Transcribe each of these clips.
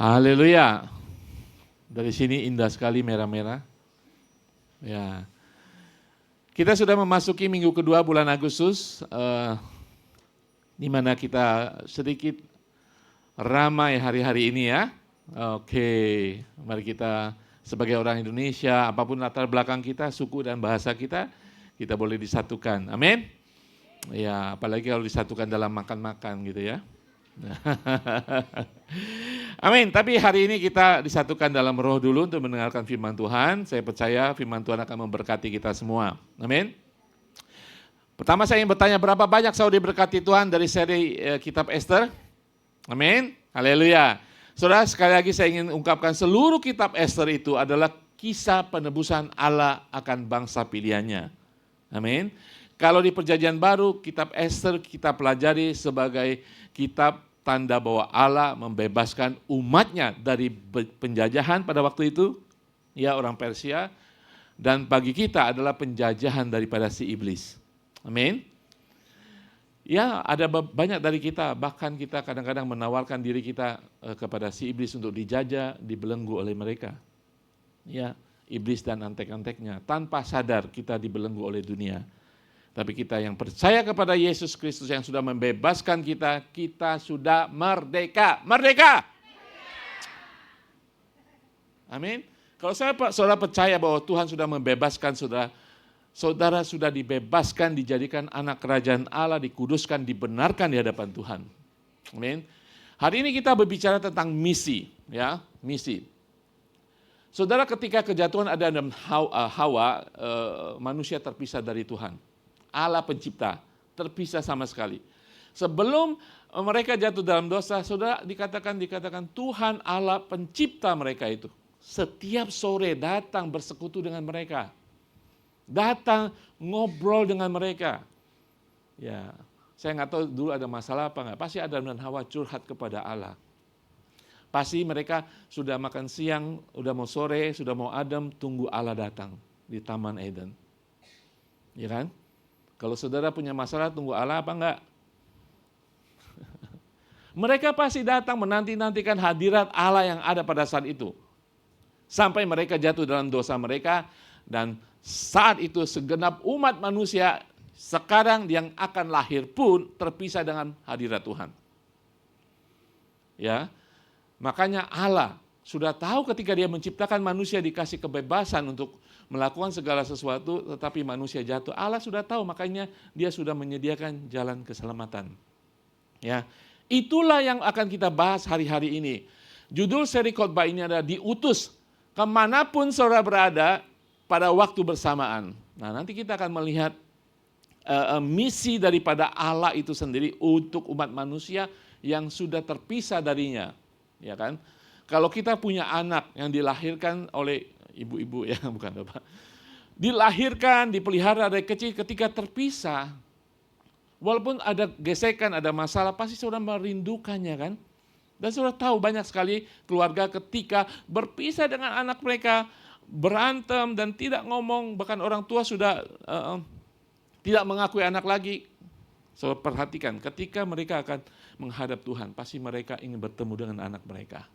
Haleluya. Dari sini indah sekali merah-merah. Ya. Kita sudah memasuki minggu kedua bulan Agustus, di mana kita sedikit ramai hari-hari ini ya. Oke, mari kita sebagai orang Indonesia, apapun latar belakang kita, suku dan bahasa kita boleh disatukan. Amin. Ya, apalagi kalau disatukan dalam makan-makan gitu ya. Amin, tapi hari ini kita disatukan dalam roh dulu untuk mendengarkan firman Tuhan. Saya percaya firman Tuhan akan memberkati kita semua. Amin. Pertama saya ingin bertanya, berapa banyak saudara diberkati Tuhan dari seri kitab Esther? Amin, haleluya. Saudara, sekali lagi saya ingin ungkapkan seluruh kitab Esther itu adalah kisah penebusan Allah akan bangsa pilihannya. Amin. Kalau di perjanjian baru, kitab Esther kita pelajari sebagai kitab tanda bahwa Allah membebaskan umatnya dari penjajahan pada waktu itu, ya orang Persia, dan bagi kita adalah penjajahan daripada si iblis. Amin. Ya, ada banyak dari kita, bahkan kita kadang-kadang menawarkan diri kita kepada si iblis untuk dijajah, dibelenggu oleh mereka. Ya, iblis dan antek-anteknya, tanpa sadar kita dibelenggu oleh dunia. Tapi kita yang percaya kepada Yesus Kristus yang sudah membebaskan kita, kita sudah merdeka. Merdeka! Amin. Kalau saudara percaya bahwa Tuhan sudah membebaskan saudara, saudara sudah dibebaskan, dijadikan anak kerajaan Allah, dikuduskan, dibenarkan di hadapan Tuhan. Amin. Hari ini kita berbicara tentang misi, ya, misi. Saudara, ketika kejatuhan Adam dan Hawa, manusia terpisah dari Tuhan. Allah pencipta, terpisah sama sekali. Sebelum mereka jatuh dalam dosa, saudara, dikatakan Tuhan Allah pencipta mereka itu. Setiap sore datang bersekutu dengan mereka. Datang ngobrol dengan mereka. Ya, saya nggak tahu dulu ada masalah apa nggak. Pasti Adam dan Hawa curhat kepada Allah. Pasti mereka sudah makan siang, udah mau sore, sudah mau adem, tunggu Allah datang di Taman Eden. Ya kan? Kalau saudara punya masalah, tunggu Allah apa enggak? Mereka pasti datang menanti-nantikan hadirat Allah yang ada pada saat itu. Sampai mereka jatuh dalam dosa mereka, dan saat itu segenap umat manusia sekarang yang akan lahir pun terpisah dengan hadirat Tuhan. Ya, makanya Allah sudah tahu ketika dia menciptakan manusia dikasih kebebasan untuk melakukan segala sesuatu, tetapi manusia jatuh. Allah sudah tahu, makanya dia sudah menyediakan jalan keselamatan. Ya, itulah yang akan kita bahas hari-hari ini. Judul seri khotbah ini adalah diutus kemanapun saudara berada pada waktu bersamaan. Nah, nanti kita akan melihat misi daripada Allah itu sendiri untuk umat manusia yang sudah terpisah darinya. Ya kan? Kalau kita punya anak yang dilahirkan oleh ibu-ibu ya, bukan bapak. Dilahirkan, dipelihara dari kecil, ketika terpisah, walaupun ada gesekan, ada masalah, pasti saudara merindukannya kan. Dan saudara tahu banyak sekali keluarga ketika berpisah dengan anak mereka, berantem dan tidak ngomong, bahkan orang tua sudah tidak mengakui anak lagi. Saudara perhatikan, ketika mereka akan menghadap Tuhan, pasti mereka ingin bertemu dengan anak mereka.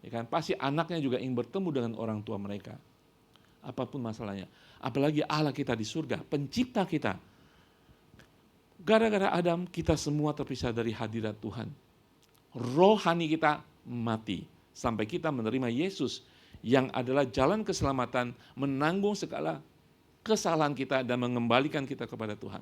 Ya kan? Pasti anaknya juga ingin bertemu dengan orang tua mereka. Apapun masalahnya. Apalagi Allah kita di surga, pencipta kita. Gara-gara Adam, kita semua terpisah dari hadirat Tuhan. Rohani kita mati. Sampai kita menerima Yesus yang adalah jalan keselamatan, menanggung segala kesalahan kita dan mengembalikan kita kepada Tuhan.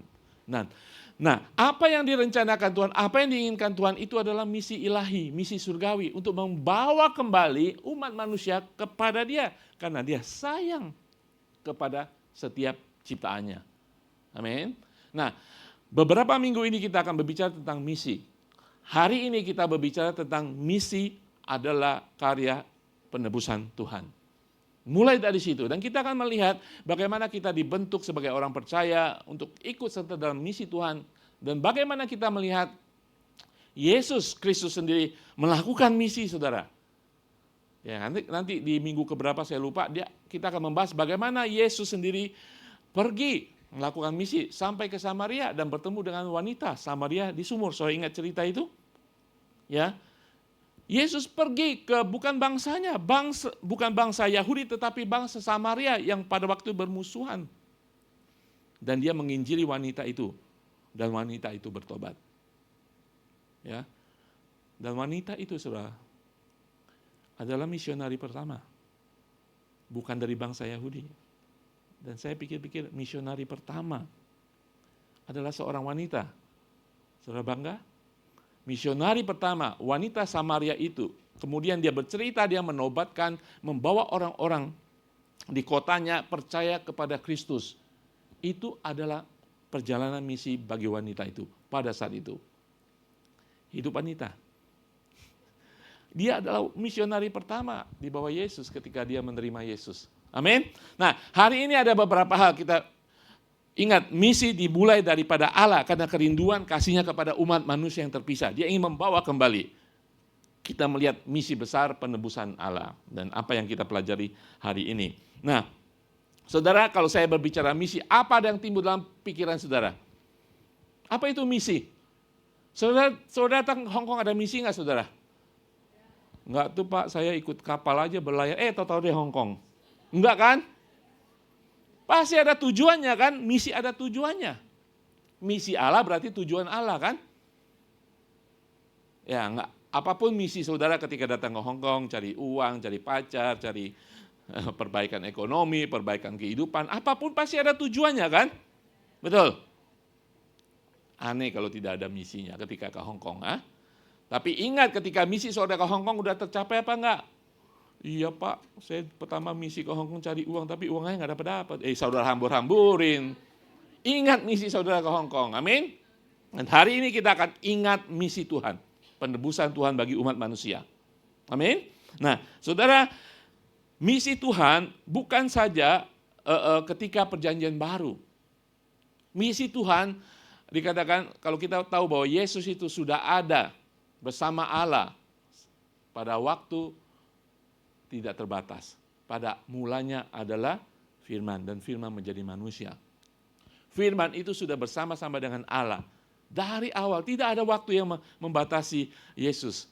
Nah, apa yang direncanakan Tuhan, apa yang diinginkan Tuhan itu adalah misi ilahi, misi surgawi untuk membawa kembali umat manusia kepada Dia karena Dia sayang kepada setiap ciptaannya. Amin. Nah, beberapa minggu ini kita akan berbicara tentang misi. Hari ini kita berbicara tentang misi adalah karya penebusan Tuhan. Mulai dari situ, dan kita akan melihat bagaimana kita dibentuk sebagai orang percaya untuk ikut serta dalam misi Tuhan, dan bagaimana kita melihat Yesus Kristus sendiri melakukan misi, saudara. Ya, nanti di minggu keberapa saya lupa, kita akan membahas bagaimana Yesus sendiri pergi melakukan misi sampai ke Samaria dan bertemu dengan wanita Samaria di sumur. Saudara ingat cerita itu? Ya. Yesus pergi ke bukan bangsanya, bukan bangsa Yahudi tetapi bangsa Samaria yang pada waktu bermusuhan. Dan dia menginjili wanita itu, dan wanita itu bertobat. Ya. Dan wanita itu, saudara, adalah misionari pertama. Bukan dari bangsa Yahudi. Dan saya pikir-pikir misionari pertama adalah seorang wanita. Saudara bangga? Misionari pertama, wanita Samaria itu. Kemudian dia bercerita, dia menobatkan, membawa orang-orang di kotanya percaya kepada Kristus. Itu adalah perjalanan misi bagi wanita itu pada saat itu. Hidup wanita. Dia adalah misionari pertama di bawah Yesus ketika dia menerima Yesus. Amin. Nah, hari ini ada beberapa hal kita ingat, misi dimulai daripada Allah karena kerinduan kasihnya kepada umat manusia yang terpisah. Dia ingin membawa kembali. Kita melihat misi besar penebusan Allah dan apa yang kita pelajari hari ini. Nah, saudara, kalau saya berbicara misi, apa yang timbul dalam pikiran saudara? Apa itu misi? Saudara datang Hong Kong ada misi nggak, saudara? Enggak tuh Pak, saya ikut kapal aja berlayar, tahu-tahu di Hong Kong. Enggak kan? Pasti ada tujuannya kan? Misi ada tujuannya. Misi Allah berarti tujuan Allah kan? Ya enggak, apapun misi saudara ketika datang ke Hong Kong, cari uang, cari pacar, cari perbaikan ekonomi, perbaikan kehidupan, apapun pasti ada tujuannya kan? Betul? Aneh kalau tidak ada misinya ketika ke Hong Kong. Tapi ingat ketika misi saudara ke Hong Kong udah tercapai apa enggak? Iya Pak, saya pertama misi ke Hong Kong cari uang, tapi uangnya nggak dapat. Saudara hambur-hamburin. Ingat misi saudara ke Hong Kong, amin. Dan hari ini kita akan ingat misi Tuhan, penebusan Tuhan bagi umat manusia. Amin. Nah, saudara, misi Tuhan bukan saja ketika perjanjian baru. Misi Tuhan dikatakan kalau kita tahu bahwa Yesus itu sudah ada bersama Allah pada waktu tidak terbatas. Pada mulanya adalah firman dan firman menjadi manusia. Firman itu sudah bersama-sama dengan Allah. Dari awal tidak ada waktu yang membatasi Yesus.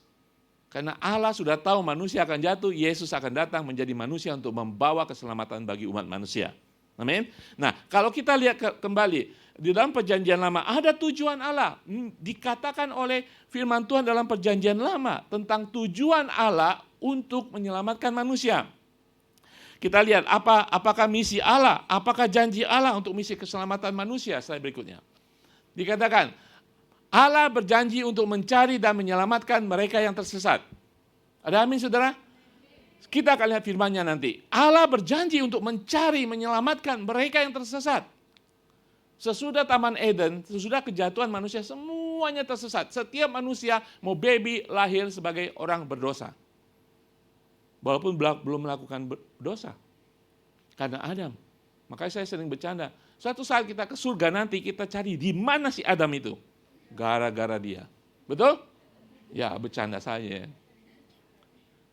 Karena Allah sudah tahu manusia akan jatuh, Yesus akan datang menjadi manusia untuk membawa keselamatan bagi umat manusia. Amin. Nah, kalau kita lihat kembali di dalam perjanjian lama ada tujuan Allah. Dikatakan oleh firman Tuhan dalam perjanjian lama tentang tujuan Allah untuk menyelamatkan manusia. Kita lihat apakah misi Allah, apakah janji Allah untuk misi keselamatan manusia. Slide berikutnya. Dikatakan Allah berjanji untuk mencari dan menyelamatkan mereka yang tersesat. Ada amin saudara? Kita akan lihat firman-Nya nanti. Allah berjanji untuk mencari, menyelamatkan mereka yang tersesat. Sesudah Taman Eden, sesudah kejatuhan manusia, semuanya tersesat. Setiap manusia mau baby lahir sebagai orang berdosa. Walaupun belum melakukan dosa. Karena Adam. Makanya saya sering bercanda. Suatu saat kita ke surga nanti, kita cari di mana si Adam itu. Gara-gara dia. Betul? Ya, bercanda saya.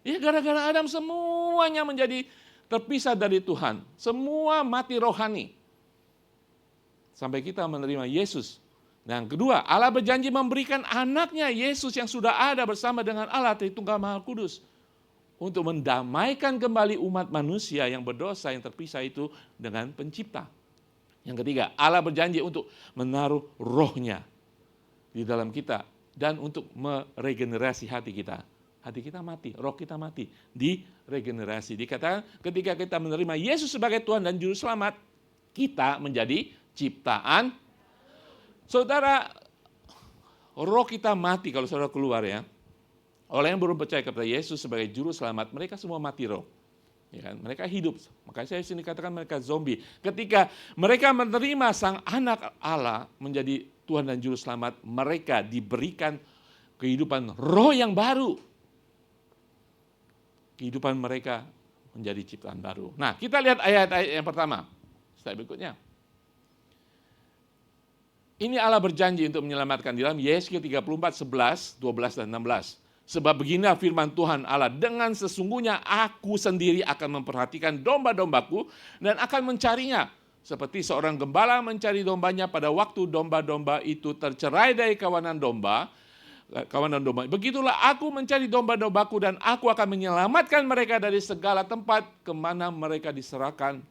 Ya, gara-gara Adam semuanya menjadi terpisah dari Tuhan. Semua mati rohani. Sampai kita menerima Yesus. Dan kedua, Allah berjanji memberikan anaknya Yesus yang sudah ada bersama dengan Allah Tritunggal Maha Kudus. Untuk mendamaikan kembali umat manusia yang berdosa, yang terpisah itu dengan pencipta. Yang ketiga, Allah berjanji untuk menaruh rohnya di dalam kita. Dan untuk meregenerasi hati kita. Hati kita mati, roh kita mati, diregenerasi. Dikatakan ketika kita menerima Yesus sebagai Tuhan dan Juru Selamat, kita menjadi ciptaan. Saudara, roh kita mati kalau saudara keluar ya. Oleh yang belum percaya kepada Yesus sebagai Juru Selamat, mereka semua mati roh. Ya kan? Mereka hidup, makanya saya sini katakan mereka zombie. Ketika mereka menerima Sang Anak Allah menjadi Tuhan dan Juru Selamat, mereka diberikan kehidupan roh yang baru. Kehidupan mereka menjadi ciptaan baru. Nah, kita lihat ayat-ayat yang pertama. Slide berikutnya. Ini Allah berjanji untuk menyelamatkan di dalam Yesaya 34, 11, 12, dan 16. Sebab beginilah firman Tuhan Allah, dengan sesungguhnya aku sendiri akan memperhatikan domba-dombaku dan akan mencarinya. Seperti seorang gembala mencari dombanya pada waktu domba-domba itu tercerai dari kawanan domba, kawan dan domba. Begitulah aku mencari domba-dombaku dan aku akan menyelamatkan mereka dari segala tempat kemana mereka diserahkan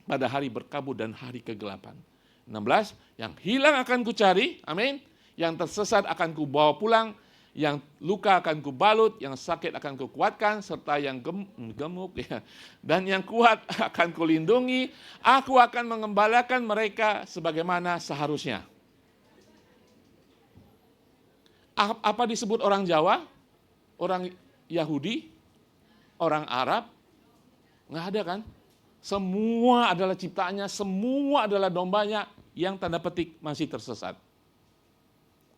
pada hari berkabut dan hari kegelapan. 16, yang hilang akan kucari, amin. Yang tersesat akan kubawa pulang, yang luka akan kubalut, yang sakit akan kukuatkan, serta yang gemuk ya, dan yang kuat akan kulindungi. Aku akan mengembalakan mereka sebagaimana seharusnya. Apa disebut orang Jawa, orang Yahudi, orang Arab? Nggak ada kan? Semua adalah ciptaannya, semua adalah dombanya yang tanda petik masih tersesat.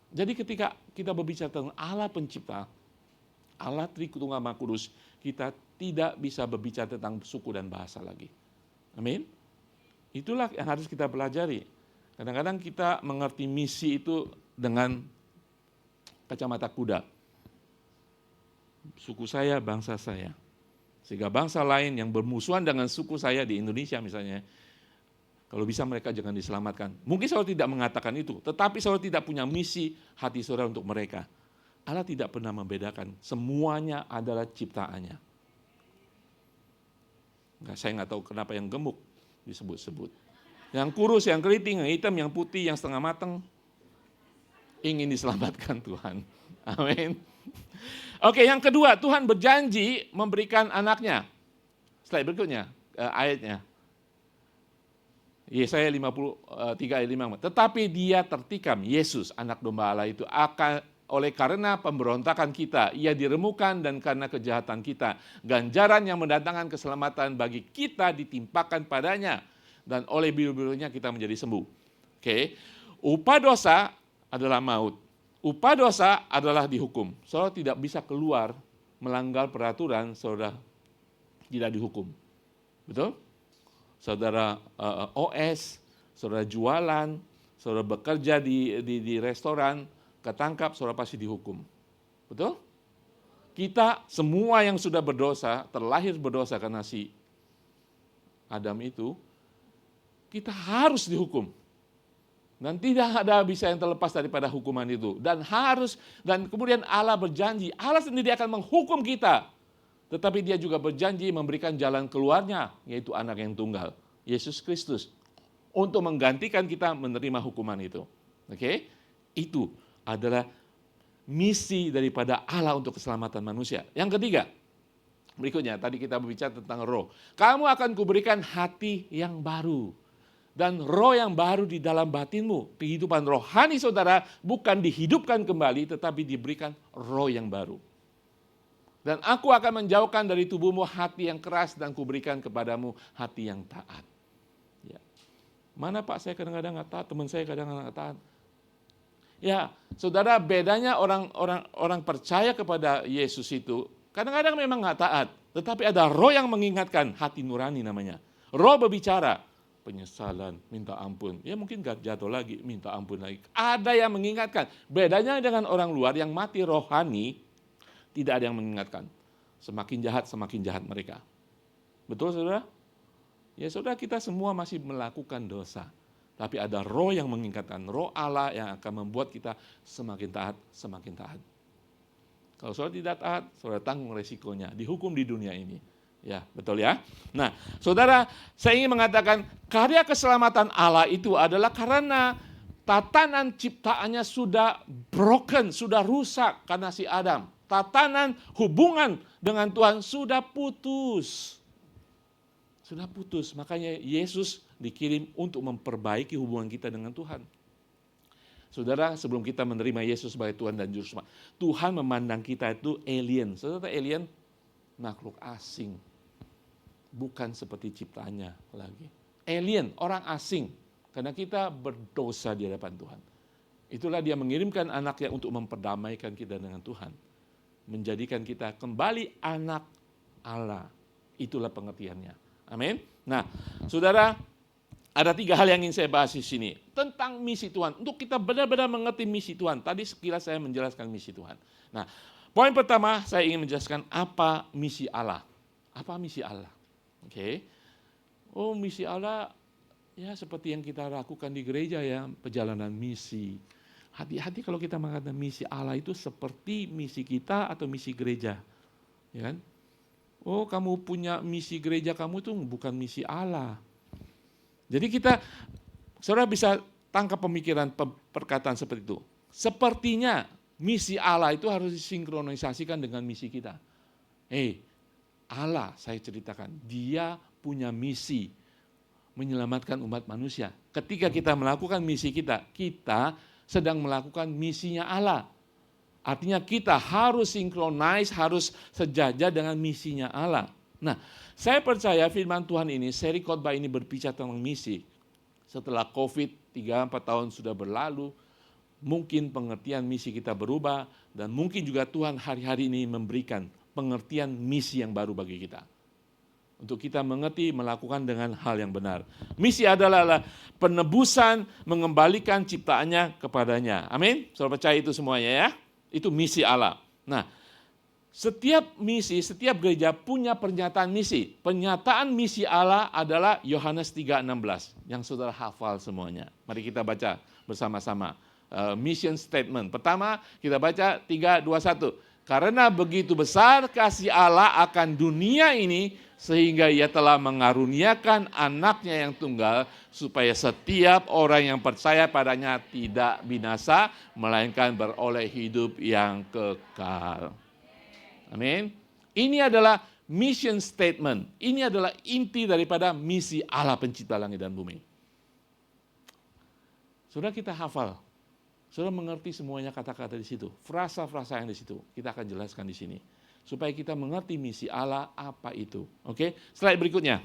Jadi ketika kita berbicara tentang Allah pencipta, Allah Tritunggal Maha Kudus, kita tidak bisa berbicara tentang suku dan bahasa lagi. Amin. Itulah yang harus kita pelajari. Kadang-kadang kita mengerti misi itu dengan kacamata kuda. Suku saya, bangsa saya. Sehingga bangsa lain yang bermusuhan dengan suku saya di Indonesia misalnya, kalau bisa mereka jangan diselamatkan. Mungkin saudara tidak mengatakan itu, tetapi saudara tidak punya misi hati saudara untuk mereka. Allah tidak pernah membedakan, semuanya adalah ciptaannya. Saya nggak tahu kenapa yang gemuk disebut-sebut. Yang kurus, yang keriting, yang hitam, yang putih, yang setengah matang, ingin diselamatkan Tuhan. Amin. Oke, yang kedua, Tuhan berjanji memberikan anaknya. Slide berikutnya, ayatnya. Yesaya 53 ayat 5. Tetapi dia tertikam, Yesus, anak domba Allah itu, akan oleh karena pemberontakan kita, ia diremukan dan karena kejahatan kita. Ganjaran yang mendatangkan keselamatan bagi kita ditimpakan padanya. Dan oleh biru-birunya kita menjadi sembuh. Oke, upah dosa adalah maut. Upah dosa adalah dihukum. Saudara tidak bisa keluar melanggar peraturan, saudara tidak dihukum. Betul? Saudara OS, saudara jualan, saudara bekerja di restoran, ketangkap, saudara pasti dihukum. Betul? Kita semua yang sudah berdosa, terlahir berdosa karena si Adam itu, kita harus dihukum. Dan tidak ada bisa yang terlepas daripada hukuman itu. Dan kemudian Allah berjanji, Allah sendiri akan menghukum kita. Tetapi dia juga berjanji memberikan jalan keluarnya, yaitu anak yang tunggal, Yesus Kristus. Untuk menggantikan kita menerima hukuman itu. Oke? Itu adalah misi daripada Allah untuk keselamatan manusia. Yang ketiga, berikutnya, tadi kita berbicara tentang roh. Kamu akan kuberikan hati yang baru. Dan roh yang baru di dalam batinmu. Kehidupan rohani saudara bukan dihidupkan kembali, tetapi diberikan roh yang baru. Dan aku akan menjauhkan dari tubuhmu hati yang keras dan kuberikan kepadamu hati yang taat. Ya. Mana Pak, saya kadang-kadang nggak taat, teman saya kadang-kadang nggak taat. Ya, saudara, bedanya orang percaya kepada Yesus itu, kadang-kadang memang nggak taat. Tetapi ada roh yang mengingatkan, hati nurani namanya. Roh berbicara. Penyesalan, minta ampun. Ya mungkin gak jatuh lagi, minta ampun lagi. Ada yang mengingatkan. Bedanya dengan orang luar yang mati rohani, tidak ada yang mengingatkan. Semakin jahat mereka. Betul saudara? Ya saudara, kita semua masih melakukan dosa. Tapi ada roh yang mengingatkan. Roh Allah yang akan membuat kita semakin taat. Kalau saudara tidak taat, saudara tanggung resikonya. Dihukum di dunia ini. Ya, betul ya. Nah, saudara, saya ingin mengatakan karya keselamatan Allah itu adalah karena tatanan ciptaannya sudah broken, sudah rusak karena si Adam. Tatanan hubungan dengan Tuhan sudah putus. Sudah putus, makanya Yesus dikirim untuk memperbaiki hubungan kita dengan Tuhan. Saudara, sebelum kita menerima Yesus sebagai Tuhan dan Juru Selamat, Tuhan memandang kita itu alien. Saudara, alien makhluk asing. Bukan seperti ciptaannya lagi. Alien, orang asing. Karena kita berdosa di hadapan Tuhan. Itulah dia mengirimkan anaknya untuk memperdamaikan kita dengan Tuhan. Menjadikan kita kembali anak Allah. Itulah pengertiannya. Amin. Nah, saudara, ada 3 hal yang ingin saya bahas di sini. Tentang misi Tuhan. Untuk kita benar-benar mengerti misi Tuhan. Tadi sekilas saya menjelaskan misi Tuhan. Nah, poin pertama saya ingin menjelaskan apa misi Allah. Apa misi Allah? Oke. Oh, misi Allah ya seperti yang kita lakukan di gereja ya, perjalanan misi. Hati-hati kalau kita mengatakan misi Allah itu seperti misi kita atau misi gereja. Ya kan? Oh, kamu punya misi gereja, kamu itu bukan misi Allah. Jadi saudara bisa tangkap pemikiran perkataan seperti itu. Sepertinya misi Allah itu harus disinkronisasikan dengan misi kita. Allah, saya ceritakan, dia punya misi menyelamatkan umat manusia. Ketika kita melakukan misi kita sedang melakukan misinya Allah. Artinya kita harus synchronize, harus sejajar dengan misinya Allah. Nah, saya percaya firman Tuhan ini, seri khotbah ini berbicara tentang misi. Setelah COVID 3-4 tahun sudah berlalu, mungkin pengertian misi kita berubah, dan mungkin juga Tuhan hari-hari ini memberikan pengertian misi yang baru bagi kita. Untuk kita mengerti, melakukan dengan hal yang benar. Misi adalah penebusan, mengembalikan ciptaannya kepadanya. Amin? Saudara percaya itu semuanya ya? Itu misi Allah. Nah, setiap misi, setiap gereja punya pernyataan misi. Pernyataan misi Allah adalah Yohanes 3:16 yang saudara hafal semuanya. Mari kita baca bersama-sama. Mission statement. Pertama, kita baca 3:21. Karena begitu besar kasih Allah akan dunia ini, sehingga ia telah mengaruniakan anaknya yang tunggal, supaya setiap orang yang percaya padanya tidak binasa, melainkan beroleh hidup yang kekal. Amin. Ini adalah mission statement. Ini adalah inti daripada misi Allah pencipta langit dan bumi. Sudah kita hafal. Sudah mengerti semuanya kata-kata di situ. Frasa-frasa yang di situ. Kita akan jelaskan di sini. Supaya kita mengerti misi Allah apa itu. Oke, slide berikutnya.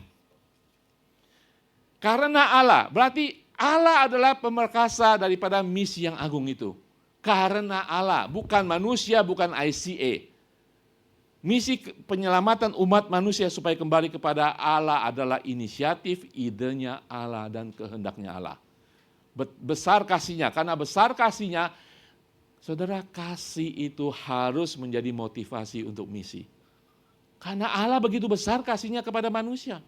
Karena Allah, berarti Allah adalah pemerkasa daripada misi yang agung itu. Karena Allah, bukan manusia, bukan ICA. Misi penyelamatan umat manusia supaya kembali kepada Allah adalah inisiatif, idenya Allah, dan kehendaknya Allah. Besar kasihnya, karena besar kasihnya, saudara, kasih itu harus menjadi motivasi untuk misi. Karena Allah begitu besar kasihnya kepada manusia.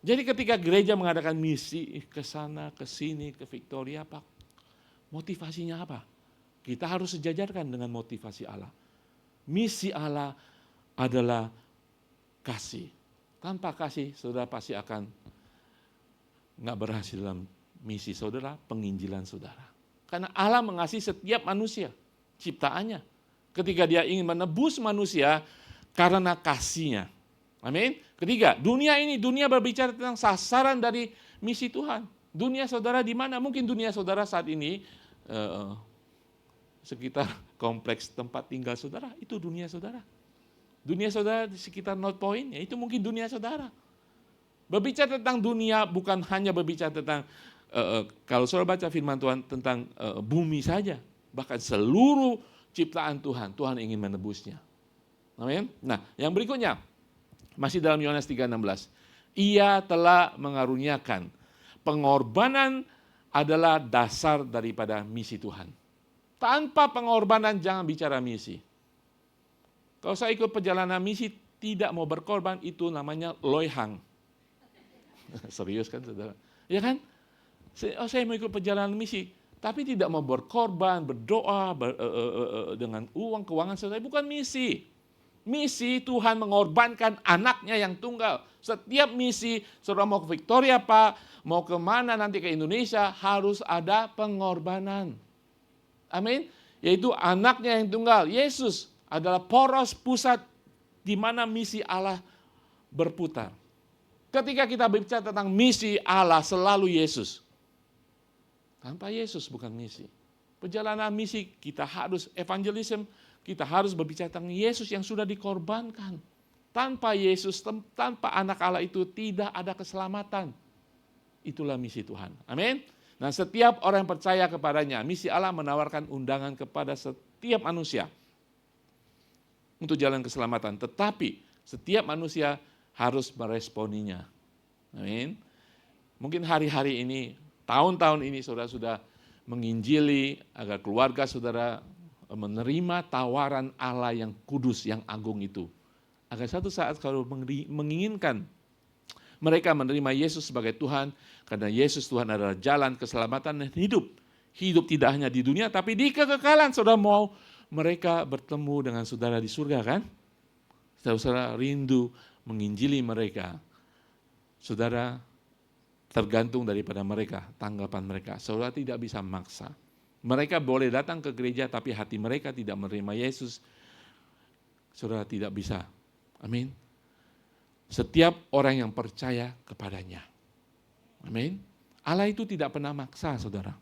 Jadi ketika gereja mengadakan misi ke sana, ke sini, ke Victoria, Pak, motivasinya apa? Kita harus sejajarkan dengan motivasi Allah. Misi Allah adalah kasih. Tanpa kasih, saudara pasti akan nggak berhasil dalam misi saudara, penginjilan saudara. Karena Allah mengasihi setiap manusia, ciptaannya. Ketika dia ingin menebus manusia karena kasihnya. Amin. Ketiga, dunia berbicara tentang sasaran dari misi Tuhan. Dunia saudara di mana? Mungkin dunia saudara saat ini sekitar kompleks tempat tinggal saudara, itu dunia saudara. Dunia saudara di sekitar North Point, ya itu mungkin dunia saudara. Berbicara tentang dunia bukan hanya berbicara tentang kalau saudara baca firman Tuhan tentang bumi saja, bahkan seluruh ciptaan Tuhan, Tuhan ingin menebusnya. Amin. Nah, yang berikutnya, masih dalam Yohanes 3:16. Ia telah mengaruniakan. Pengorbanan adalah dasar daripada misi Tuhan. Tanpa pengorbanan jangan bicara misi. Kalau saya ikut perjalanan misi tidak mau berkorban, itu namanya loihang. Serius kan saudara? Ya kan? Saya mau ikut perjalanan misi, tapi tidak mau berkorban, berdoa dengan keuangan saudara, bukan misi. Misi Tuhan mengorbankan anaknya yang tunggal. Setiap misi, saudara mau ke Victoria Pak, mau kemana nanti ke Indonesia, harus ada pengorbanan. Amin. Yaitu anaknya yang tunggal. Yesus adalah poros pusat di mana misi Allah berputar. Ketika kita bicara tentang misi Allah, selalu Yesus. Tanpa Yesus bukan misi. Perjalanan misi kita harus evangelism, kita harus berbicara tentang Yesus yang sudah dikorbankan. Tanpa Yesus, tanpa anak Allah itu tidak ada keselamatan. Itulah misi Tuhan. Amin. Nah, setiap orang yang percaya kepadanya, misi Allah menawarkan undangan kepada setiap manusia untuk jalan keselamatan. Tetapi setiap manusia harus meresponinya. Amin. Mungkin hari-hari ini, tahun-tahun ini saudara sudah menginjili agar keluarga saudara menerima tawaran Allah yang kudus, yang agung itu. Agar satu saat kalau menginginkan mereka menerima Yesus sebagai Tuhan, karena Yesus Tuhan adalah jalan keselamatan dan hidup. hidup tidak hanya di dunia, tapi di kekekalan. Saudara mau mereka bertemu dengan saudara di surga kan? Saudara rindu menginjili mereka. Saudara tergantung daripada mereka, tanggapan mereka. Saudara tidak bisa maksa. Mereka boleh datang ke gereja, tapi hati mereka tidak menerima Yesus. Saudara tidak bisa. Amin. Setiap orang yang percaya kepadanya. Amin. Allah itu tidak pernah maksa, saudara.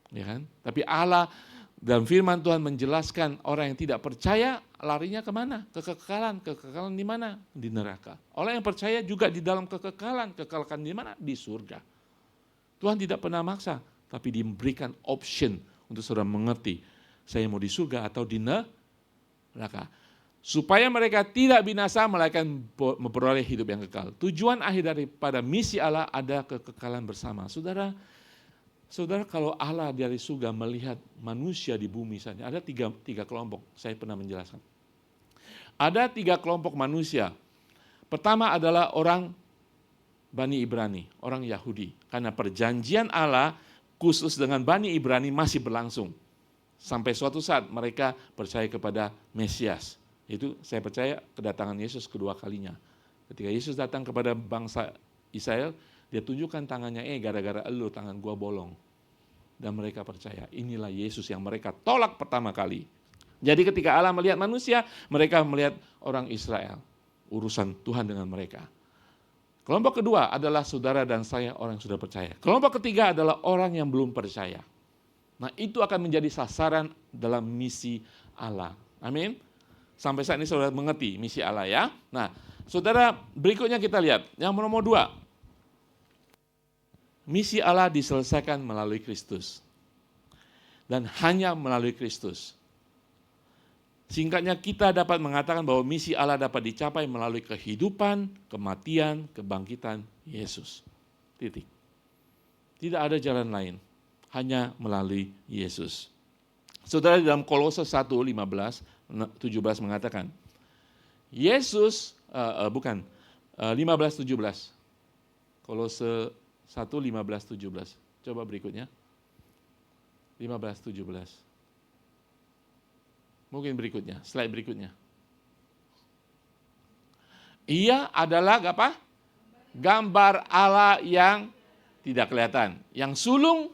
Ya kan? Tapi Allah dalam firman Tuhan menjelaskan orang yang tidak percaya larinya kemana? Kekekalan. Kekekalan di mana? Di neraka. Orang yang percaya juga di dalam kekekalan. Kekekalan di mana? Di surga. Tuhan tidak pernah maksa, tapi diberikan option untuk saudara mengerti. Saya mau di surga atau di neraka. Supaya mereka tidak binasa, melainkan memperoleh hidup yang kekal. Tujuan akhir daripada misi Allah ada kekekalan bersama. Saudara kalau Allah dari surga melihat manusia di bumi saja, ada tiga kelompok, saya pernah menjelaskan. Ada 3 kelompok manusia. Pertama adalah orang Bani Ibrani, orang Yahudi. Karena perjanjian Allah khusus dengan Bani Ibrani masih berlangsung. Sampai suatu saat mereka percaya kepada Mesias. Itu saya percaya kedatangan Yesus kedua kalinya. Ketika Yesus datang kepada bangsa Israel, dia tunjukkan tangannya, gara-gara elu tangan gua bolong. Dan mereka percaya, inilah Yesus yang mereka tolak pertama kali. Jadi ketika Allah melihat manusia, mereka melihat orang Israel. Urusan Tuhan dengan mereka. Kelompok kedua adalah saudara dan saya, orang yang sudah percaya. Kelompok ketiga adalah orang yang belum percaya. Nah, itu akan menjadi sasaran dalam misi Allah. Amin. Sampai saat ini saudara mengerti misi Allah ya. Nah, saudara berikutnya kita lihat. Yang nomor 2. Misi Allah diselesaikan melalui Kristus. Dan hanya melalui Kristus. Singkatnya kita dapat mengatakan bahwa misi Allah dapat dicapai melalui kehidupan, kematian, kebangkitan Yesus. Titik. Tidak ada jalan lain. Hanya melalui Yesus. Saudara dalam Kolose 1:17 mengatakan, Yesus, 15:17. Kolose 1:15-17. Coba berikutnya. 15:17. Mungkin berikutnya, slide berikutnya. Ia adalah apa? Gambar Allah yang tidak kelihatan, yang sulung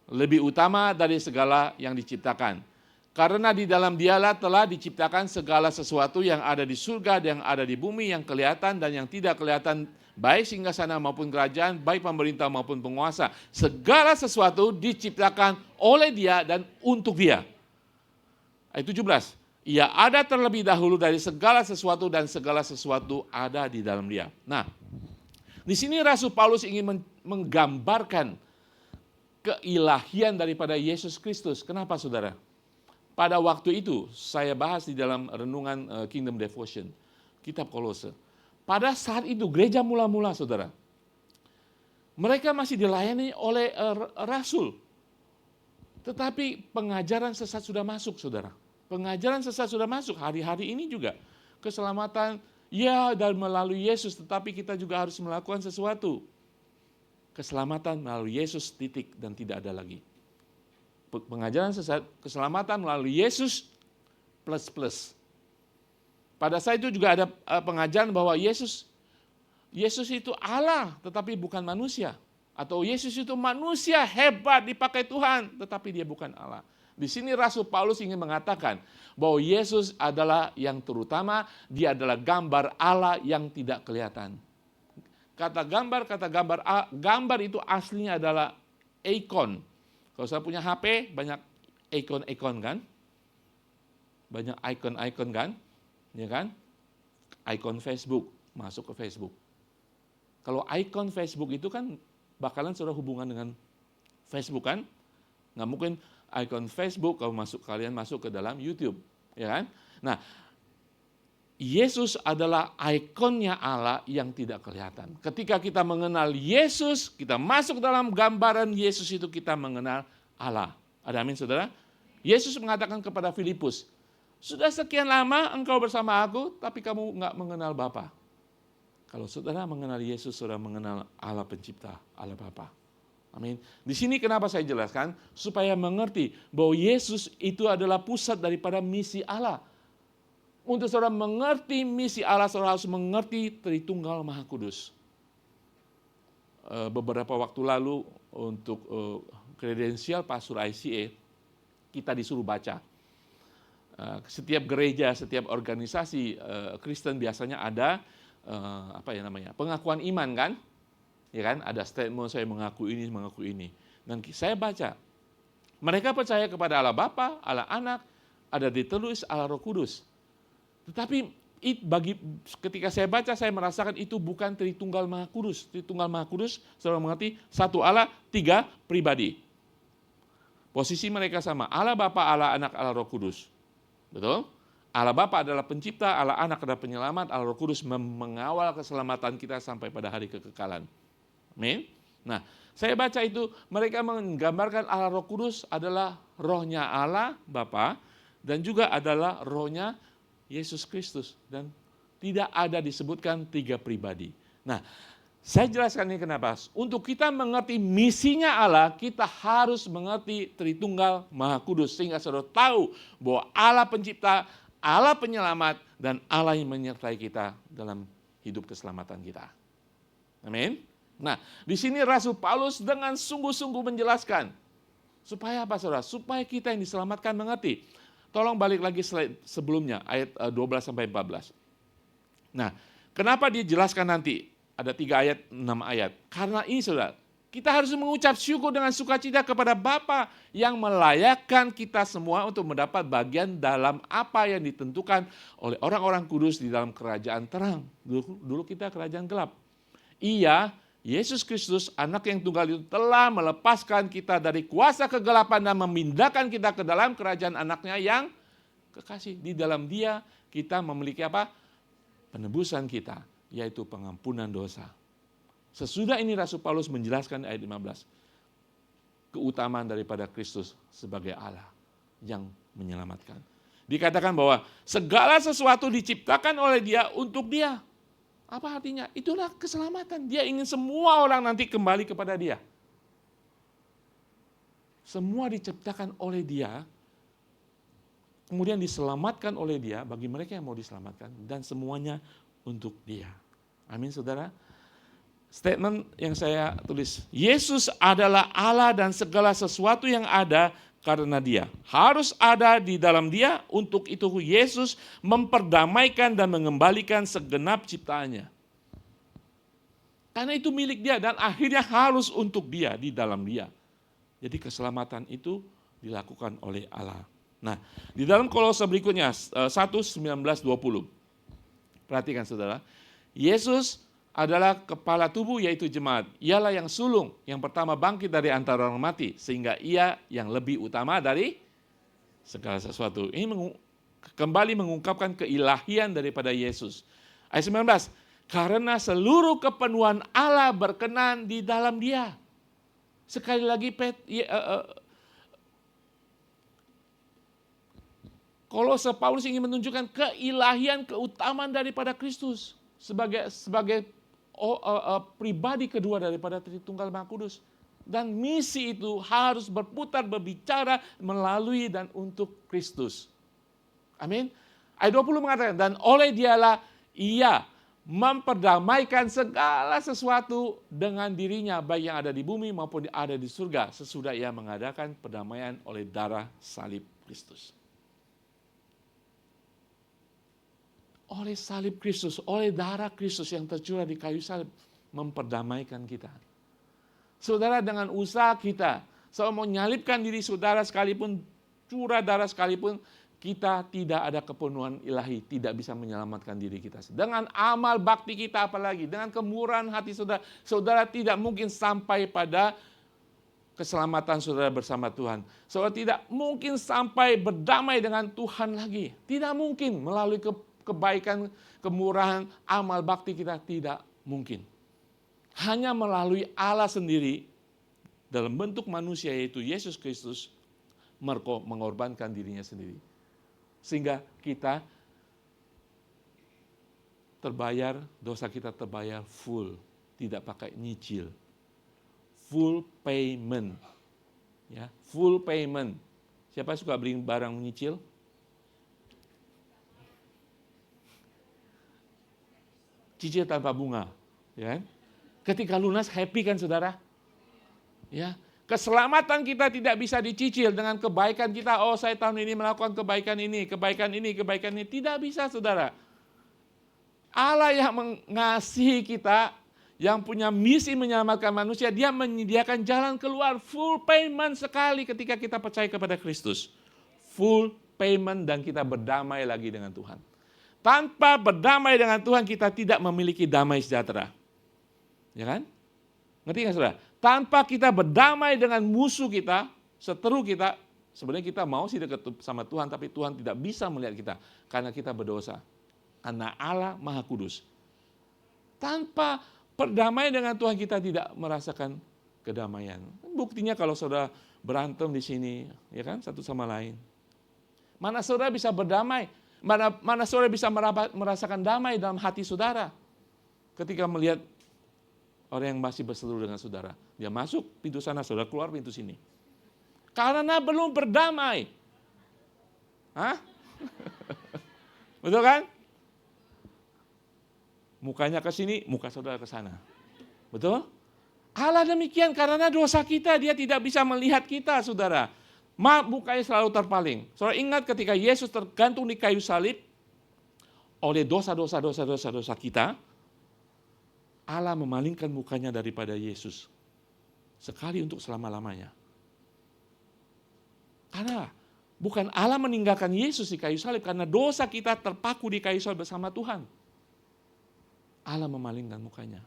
lebih utama dari segala yang diciptakan. Karena di dalam Dialah telah diciptakan segala sesuatu yang ada di surga, yang ada di bumi, yang kelihatan dan yang tidak kelihatan, baik singgasana maupun kerajaan, baik pemerintah maupun penguasa. Segala sesuatu diciptakan oleh Dia dan untuk Dia. Ayat 17. Ia ada terlebih dahulu dari segala sesuatu dan segala sesuatu ada di dalam Dia. Nah, di sini Rasul Paulus ingin menggambarkan keilahian daripada Yesus Kristus. Kenapa saudara? Pada waktu itu, saya bahas di dalam renungan Kingdom Devotion, kitab Kolose. Pada saat itu gereja mula-mula saudara, mereka masih dilayani oleh Rasul. Tetapi pengajaran sesat sudah masuk saudara. Pengajaran sesat sudah masuk hari-hari ini juga. Keselamatan, ya dan melalui Yesus, tetapi kita juga harus melakukan sesuatu. Keselamatan melalui Yesus, titik, dan tidak ada lagi. Pengajaran sesat, keselamatan melalui Yesus, plus. Pada saat itu juga ada pengajaran bahwa Yesus itu Allah, tetapi bukan manusia. Atau Yesus itu manusia hebat dipakai Tuhan, tetapi dia bukan Allah. Di sini Rasul Paulus ingin mengatakan bahwa Yesus adalah yang terutama, dia adalah gambar Allah yang tidak kelihatan. Kata gambar itu aslinya adalah icon. Kalau saya punya HP, banyak icon kan? Banyak icon kan? Ya kan? Icon Facebook, masuk ke Facebook. Kalau icon Facebook itu kan bakalan sudah hubungan dengan Facebook kan? Nggak mungkin icon Facebook kalau kalian masuk ke dalam YouTube, ya kan? Nah, Yesus adalah ikonnya Allah yang tidak kelihatan. Ketika kita mengenal Yesus, kita masuk dalam gambaran Yesus itu, kita mengenal Allah. Ada amin saudara? Yesus mengatakan kepada Filipus, sudah sekian lama engkau bersama aku, tapi kamu nggak mengenal Bapa. Kalau saudara mengenal Yesus, saudara mengenal Allah pencipta, Allah Bapa. Amin. Di sini kenapa saya jelaskan? Supaya mengerti bahwa Yesus itu adalah pusat daripada misi Allah. Untuk saudara mengerti misi Allah, saudara harus mengerti Tritunggal Maha Kudus. Beberapa waktu lalu untuk kredensial pastor ICA, kita disuruh baca. Setiap gereja, setiap organisasi Kristen biasanya ada pengakuan iman kan? Ya kan? Ada statement saya mengaku ini. Dan saya baca. Mereka percaya kepada Allah Bapa, Allah Anak, ada ditulis Allah Roh Kudus. Tetapi ketika saya baca, saya merasakan itu bukan Tritunggal Maha Kudus. Tritunggal Maha Kudus, saudara mengerti, satu Allah, tiga pribadi. Posisi mereka sama, Allah Bapa, Allah Anak, Allah Roh Kudus. Betul? Allah Bapa adalah pencipta, Allah Anak adalah penyelamat, Allah Roh Kudus mengawal keselamatan kita sampai pada hari kekekalan. Amin. Nah, saya baca itu, mereka menggambarkan Allah Roh Kudus adalah rohnya Allah Bapa dan juga adalah rohnya Yesus Kristus, dan tidak ada disebutkan tiga pribadi. Nah, saya jelaskan ini kenapa. Untuk kita mengerti misinya Allah, kita harus mengerti Tritunggal Maha Kudus, sehingga saudara tahu bahwa Allah pencipta, Allah penyelamat, dan Allah yang menyertai kita dalam hidup keselamatan kita. Amin. Nah, di sini Rasul Paulus dengan sungguh-sungguh menjelaskan. Supaya apa saudara? Supaya kita yang diselamatkan mengerti. Tolong balik lagi slide sebelumnya, ayat 12-14. Nah, kenapa dia jelaskan nanti? Ada 3 ayat, 6 ayat. Karena ini saudara, kita harus mengucap syukur dengan sukacita kepada Bapa yang melayakkan kita semua untuk mendapat bagian dalam apa yang ditentukan oleh orang-orang kudus di dalam kerajaan terang. Dulu kita kerajaan gelap. Ia, Yesus Kristus, anak yang tunggal itu telah melepaskan kita dari kuasa kegelapan dan memindahkan kita ke dalam kerajaan anaknya yang kekasih. Di dalam dia kita memiliki apa? Penebusan kita, yaitu pengampunan dosa. Sesudah ini Rasul Paulus menjelaskan ayat 15. Keutamaan daripada Kristus sebagai Allah yang menyelamatkan. Dikatakan bahwa segala sesuatu diciptakan oleh dia untuk dia. Apa artinya? Itulah keselamatan. Dia ingin semua orang nanti kembali kepada dia. Semua diciptakan oleh dia, kemudian diselamatkan oleh dia bagi mereka yang mau diselamatkan, dan semuanya untuk dia. Amin saudara. Statement yang saya tulis, Yesus adalah Allah dan segala sesuatu yang ada karena dia. Harus ada di dalam dia, untuk itu Yesus memperdamaikan dan mengembalikan segenap ciptaannya. Karena itu milik dia dan akhirnya harus untuk dia, di dalam dia. Jadi keselamatan itu dilakukan oleh Allah. Nah, di dalam Kolose berikutnya, 1:19-20. Perhatikan saudara, Yesus adalah kepala tubuh yaitu jemaat. Ialah yang sulung, yang pertama bangkit dari antara orang mati, sehingga ia yang lebih utama dari segala sesuatu. Ini kembali mengungkapkan keilahian daripada Yesus. Ayat 19, karena seluruh kepenuhan Allah berkenan di dalam dia. Sekali lagi Kolose Paulus ingin menunjukkan keilahian, keutamaan daripada Kristus sebagai pribadi kedua daripada Tritunggal Maha Kudus. Dan misi itu harus berputar, berbicara melalui dan untuk Kristus. Amin. Ayat 20 mengatakan, dan oleh dialah ia memperdamaikan segala sesuatu dengan dirinya, baik yang ada di bumi maupun ada di surga, sesudah ia mengadakan perdamaian oleh darah salib Kristus. Oleh salib Kristus, oleh darah Kristus yang tercurah di kayu salib, memperdamaikan kita. Saudara, dengan usaha kita, saudara mau nyalibkan diri saudara sekalipun, curah darah sekalipun, kita tidak ada kepenuhan ilahi, tidak bisa menyelamatkan diri kita. Dengan amal bakti kita apalagi, dengan kemurahan hati saudara, saudara tidak mungkin sampai pada keselamatan saudara bersama Tuhan. Saudara tidak mungkin sampai berdamai dengan Tuhan lagi. Tidak mungkin melalui kebaikan, kemurahan, amal bakti kita, tidak mungkin. Hanya melalui Allah sendiri dalam bentuk manusia yaitu Yesus Kristus mengorbankan dirinya sendiri. Sehingga kita terbayar, dosa kita terbayar full, tidak pakai nyicil. full payment. Ya, full payment. Siapa suka beli barang menyicil? Cicil tanpa bunga, ya kan? Ketika lunas happy kan saudara? Ya, keselamatan kita tidak bisa dicicil dengan kebaikan kita. Oh, saya tahun ini melakukan kebaikan ini. Tidak bisa saudara. Allah yang mengasihi kita, yang punya misi menyelamatkan manusia, dia menyediakan jalan keluar full payment sekali ketika kita percaya kepada Kristus. Full payment dan kita berdamai lagi dengan Tuhan. Tanpa berdamai dengan Tuhan kita tidak memiliki damai sejahtera. Ya kan? Ngerti nggak saudara? Tanpa kita berdamai dengan musuh kita, seteru kita, sebenarnya kita mau sih dekat sama Tuhan, tapi Tuhan tidak bisa melihat kita karena kita berdosa. Karena Allah Maha Kudus. Tanpa berdamai dengan Tuhan kita tidak merasakan kedamaian. Buktinya kalau saudara berantem di sini, ya kan, satu sama lain. Mana saudara bisa berdamai? Mana saudara bisa merasakan damai dalam hati saudara ketika melihat orang yang masih berseteru dengan saudara. Dia masuk pintu sana, saudara keluar pintu sini. Karena belum berdamai. Hah? Betul kan? Mukanya ke sini, muka saudara ke sana. Betul? Allah demikian karena dosa kita, dia tidak bisa melihat kita, saudara. Mukanya selalu terpaling. Saudara ingat ketika Yesus tergantung di kayu salib, oleh dosa-dosa kita, Allah memalingkan mukanya daripada Yesus. Sekali untuk selama-lamanya. Karena bukan Allah meninggalkan Yesus di kayu salib, karena dosa kita terpaku di kayu salib bersama Tuhan. Allah memalingkan mukanya.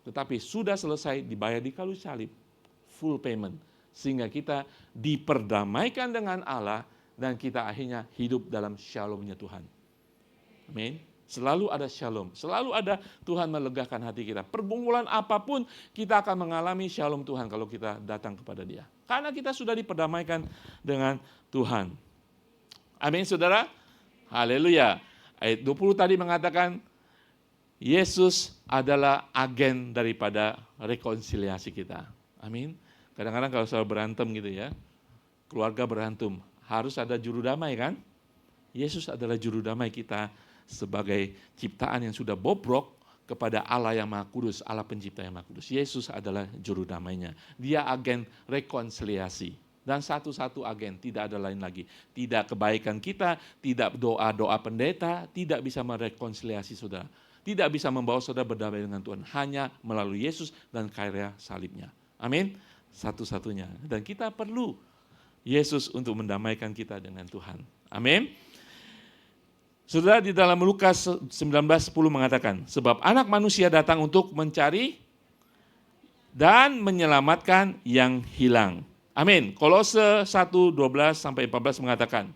Tetapi sudah selesai dibayar di kayu salib, full payment. Sehingga kita diperdamaikan dengan Allah dan kita akhirnya hidup dalam shalom-nya Tuhan. Amin. Selalu ada shalom, selalu ada Tuhan melegakan hati kita. Pergumulan apapun kita akan mengalami shalom Tuhan kalau kita datang kepada Dia. Karena kita sudah diperdamaikan dengan Tuhan. Amin saudara. Haleluya. Ayat 20 tadi mengatakan Yesus adalah agen daripada rekonsiliasi kita. Amin. Kadang-kadang kalau saudara berantem gitu ya, keluarga berantem, harus ada juru damai kan? Yesus adalah juru damai kita sebagai ciptaan yang sudah bobrok kepada Allah yang Maha Kudus, Allah pencipta yang Maha Kudus. Yesus adalah juru damainya. Dia agen rekonsiliasi. Dan satu-satu agen, tidak ada lain lagi. Tidak kebaikan kita, tidak doa-doa pendeta, tidak bisa merekonsiliasi saudara. Tidak bisa membawa saudara berdamai dengan Tuhan. Hanya melalui Yesus dan karya salibnya. Amin. Satu-satunya. Dan kita perlu Yesus untuk mendamaikan kita dengan Tuhan. Amin. Saudara, di dalam Lukas 19:10 mengatakan, sebab anak manusia datang untuk mencari dan menyelamatkan yang hilang. Amin. Kolose 1:12-14 mengatakan,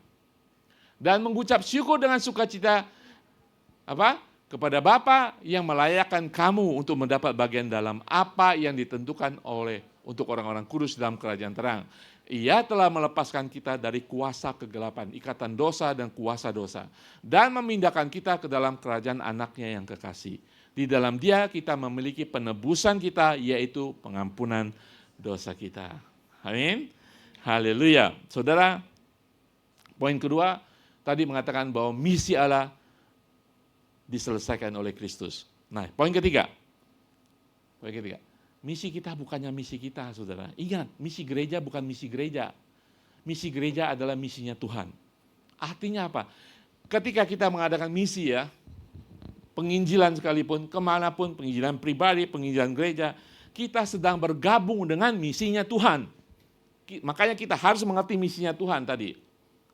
dan mengucap syukur dengan sukacita kepada Bapa yang melayakkan kamu untuk mendapat bagian dalam apa yang ditentukan untuk orang-orang kudus dalam kerajaan terang. Ia telah melepaskan kita dari kuasa kegelapan, ikatan dosa dan kuasa dosa, dan memindahkan kita ke dalam kerajaan anaknya yang kekasih. Di dalam Dia kita memiliki penebusan kita, yaitu pengampunan dosa kita. Amin. Haleluya. Saudara, poin kedua tadi mengatakan bahwa misi Allah diselesaikan oleh Kristus. Nah, poin ketiga. Misi kita bukannya misi kita, saudara. Ingat, misi gereja bukan misi gereja. Misi gereja adalah misinya Tuhan. Artinya apa? Ketika kita mengadakan misi ya, penginjilan sekalipun, kemanapun, penginjilan pribadi, penginjilan gereja, kita sedang bergabung dengan misinya Tuhan. Makanya kita harus mengerti misinya Tuhan tadi.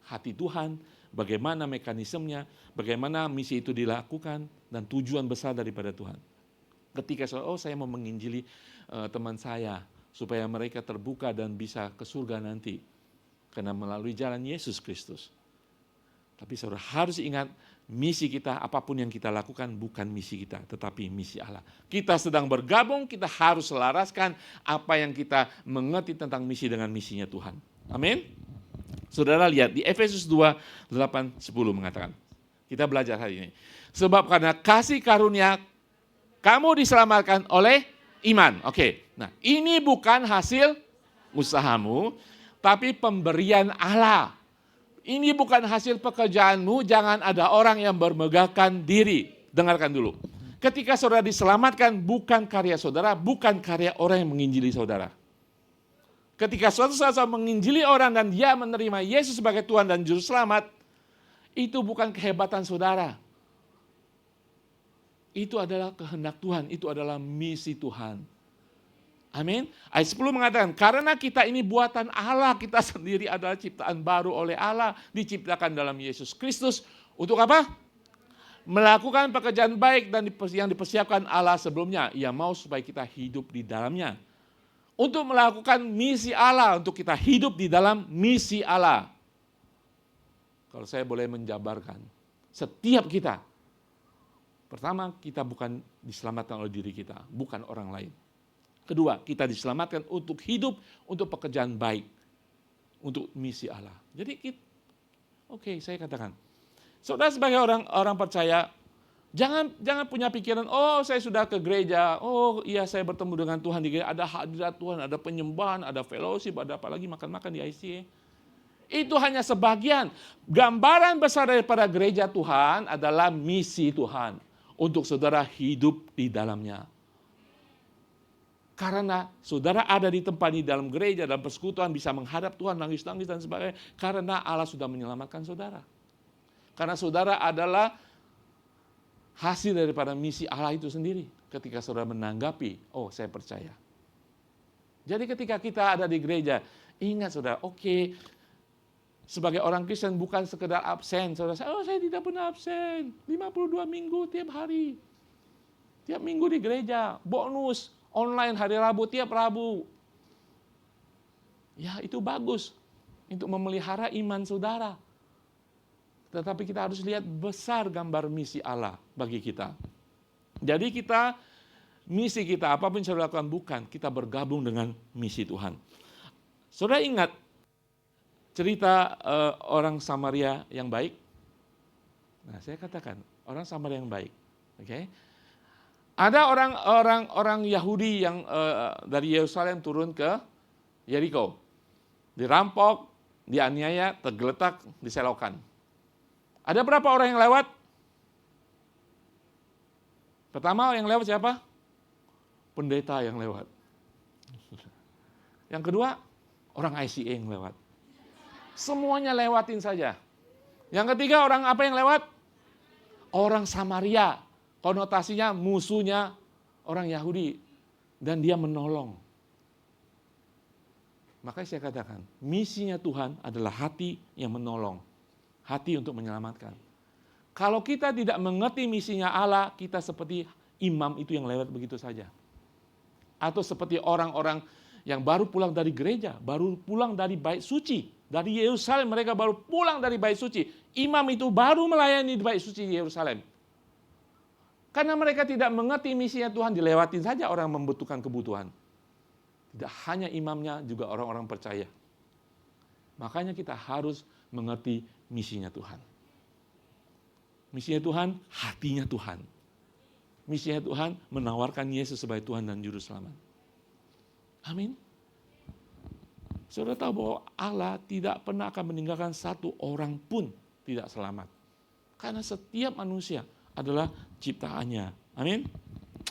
Hati Tuhan, bagaimana mekanismenya, bagaimana misi itu dilakukan, dan tujuan besar daripada Tuhan. Ketika saya mau menginjili teman saya, supaya mereka terbuka dan bisa ke surga nanti, karena melalui jalan Yesus Kristus. Tapi saudara harus ingat, misi kita, apapun yang kita lakukan, bukan misi kita, tetapi misi Allah. Kita sedang bergabung, kita harus selaraskan apa yang kita mengerti tentang misi dengan misinya Tuhan. Amin. Saudara lihat di Efesus 2:8-10 mengatakan. Kita belajar hari ini. Sebab karena kasih karunia kamu diselamatkan oleh Iman, oke. Nah, ini bukan hasil usahamu, tapi pemberian Allah. Ini bukan hasil pekerjaanmu, jangan ada orang yang bermegahkan diri. Dengarkan dulu. Ketika saudara diselamatkan, bukan karya saudara, bukan karya orang yang menginjili saudara. Ketika suatu saat saudara menginjili orang dan dia menerima Yesus sebagai Tuhan dan Juru Selamat, itu bukan kehebatan saudara. Itu adalah kehendak Tuhan, itu adalah misi Tuhan. Amin. Ayat 10 mengatakan, karena kita ini buatan Allah, kita sendiri adalah ciptaan baru oleh Allah, diciptakan dalam Yesus Kristus. Untuk apa? Melakukan pekerjaan baik dan yang dipersiapkan Allah sebelumnya. Ia mau supaya kita hidup di dalamnya. Untuk melakukan misi Allah, untuk kita hidup di dalam misi Allah. Kalau saya boleh menjabarkan, setiap kita, pertama, kita bukan diselamatkan oleh diri kita, bukan orang lain. Kedua, kita diselamatkan untuk hidup, untuk pekerjaan baik, untuk misi Allah. Jadi, oke, saya katakan, saudara sebagai orang percaya, jangan punya pikiran, oh saya sudah ke gereja, oh iya saya bertemu dengan Tuhan di gereja, ada hadirat Tuhan, ada penyembahan, ada fellowship, ada apa lagi, makan-makan di ICA. Itu hanya sebagian. Gambaran besar daripada gereja Tuhan adalah misi Tuhan. Untuk saudara hidup di dalamnya. Karena saudara ada di tempat di dalam gereja, dalam persekutuan, bisa menghadap Tuhan, nangis-nangis dan sebagainya. Karena Allah sudah menyelamatkan saudara. Karena saudara adalah hasil daripada misi Allah itu sendiri. Ketika saudara menanggapi, oh saya percaya. Jadi ketika kita ada di gereja, ingat saudara, oke, sebagai orang Kristen bukan sekedar absen. Saudara, saya tidak pernah absen. 52 minggu tiap hari. Tiap minggu di gereja. Bonus online hari Rabu, tiap Rabu. Ya itu bagus. Untuk memelihara iman saudara. Tetapi kita harus lihat besar gambar misi Allah bagi kita. Jadi misi kita apapun yang saudara lakukan bukan. Kita bergabung dengan misi Tuhan. Saudara ingat cerita orang Samaria yang baik. Nah, saya katakan orang Samaria yang baik. Oke. Ada orang Yahudi yang dari Yerusalem turun ke Yeriko. Dirampok, dianiaya, tergeletak, diselokan. Ada berapa orang yang lewat? Pertama yang lewat siapa? Pendeta yang lewat. Yang kedua, orang ICA yang lewat. Semuanya lewatin saja. Yang ketiga orang apa yang lewat? Orang Samaria. Konotasinya musuhnya orang Yahudi. Dan dia menolong. Makanya saya katakan, misinya Tuhan adalah hati yang menolong. Hati untuk menyelamatkan. Kalau kita tidak mengerti misinya Allah, kita seperti imam itu yang lewat begitu saja. Atau seperti orang-orang yang baru pulang dari gereja, baru pulang dari bait suci. Dari Yerusalem mereka baru pulang dari bait suci. Imam itu baru melayani di bait suci di Yerusalem. Karena mereka tidak mengerti misinya Tuhan, dilewatin saja orang membutuhkan kebutuhan. Tidak hanya imamnya, juga orang-orang percaya. Makanya kita harus mengerti misinya Tuhan. Misinya Tuhan, hatinya Tuhan. Misinya Tuhan menawarkan Yesus sebagai Tuhan dan Juru Selamat. Amin. Saudara tahu bahwa Allah tidak pernah akan meninggalkan satu orang pun tidak selamat. Karena setiap manusia adalah ciptaannya. Amin.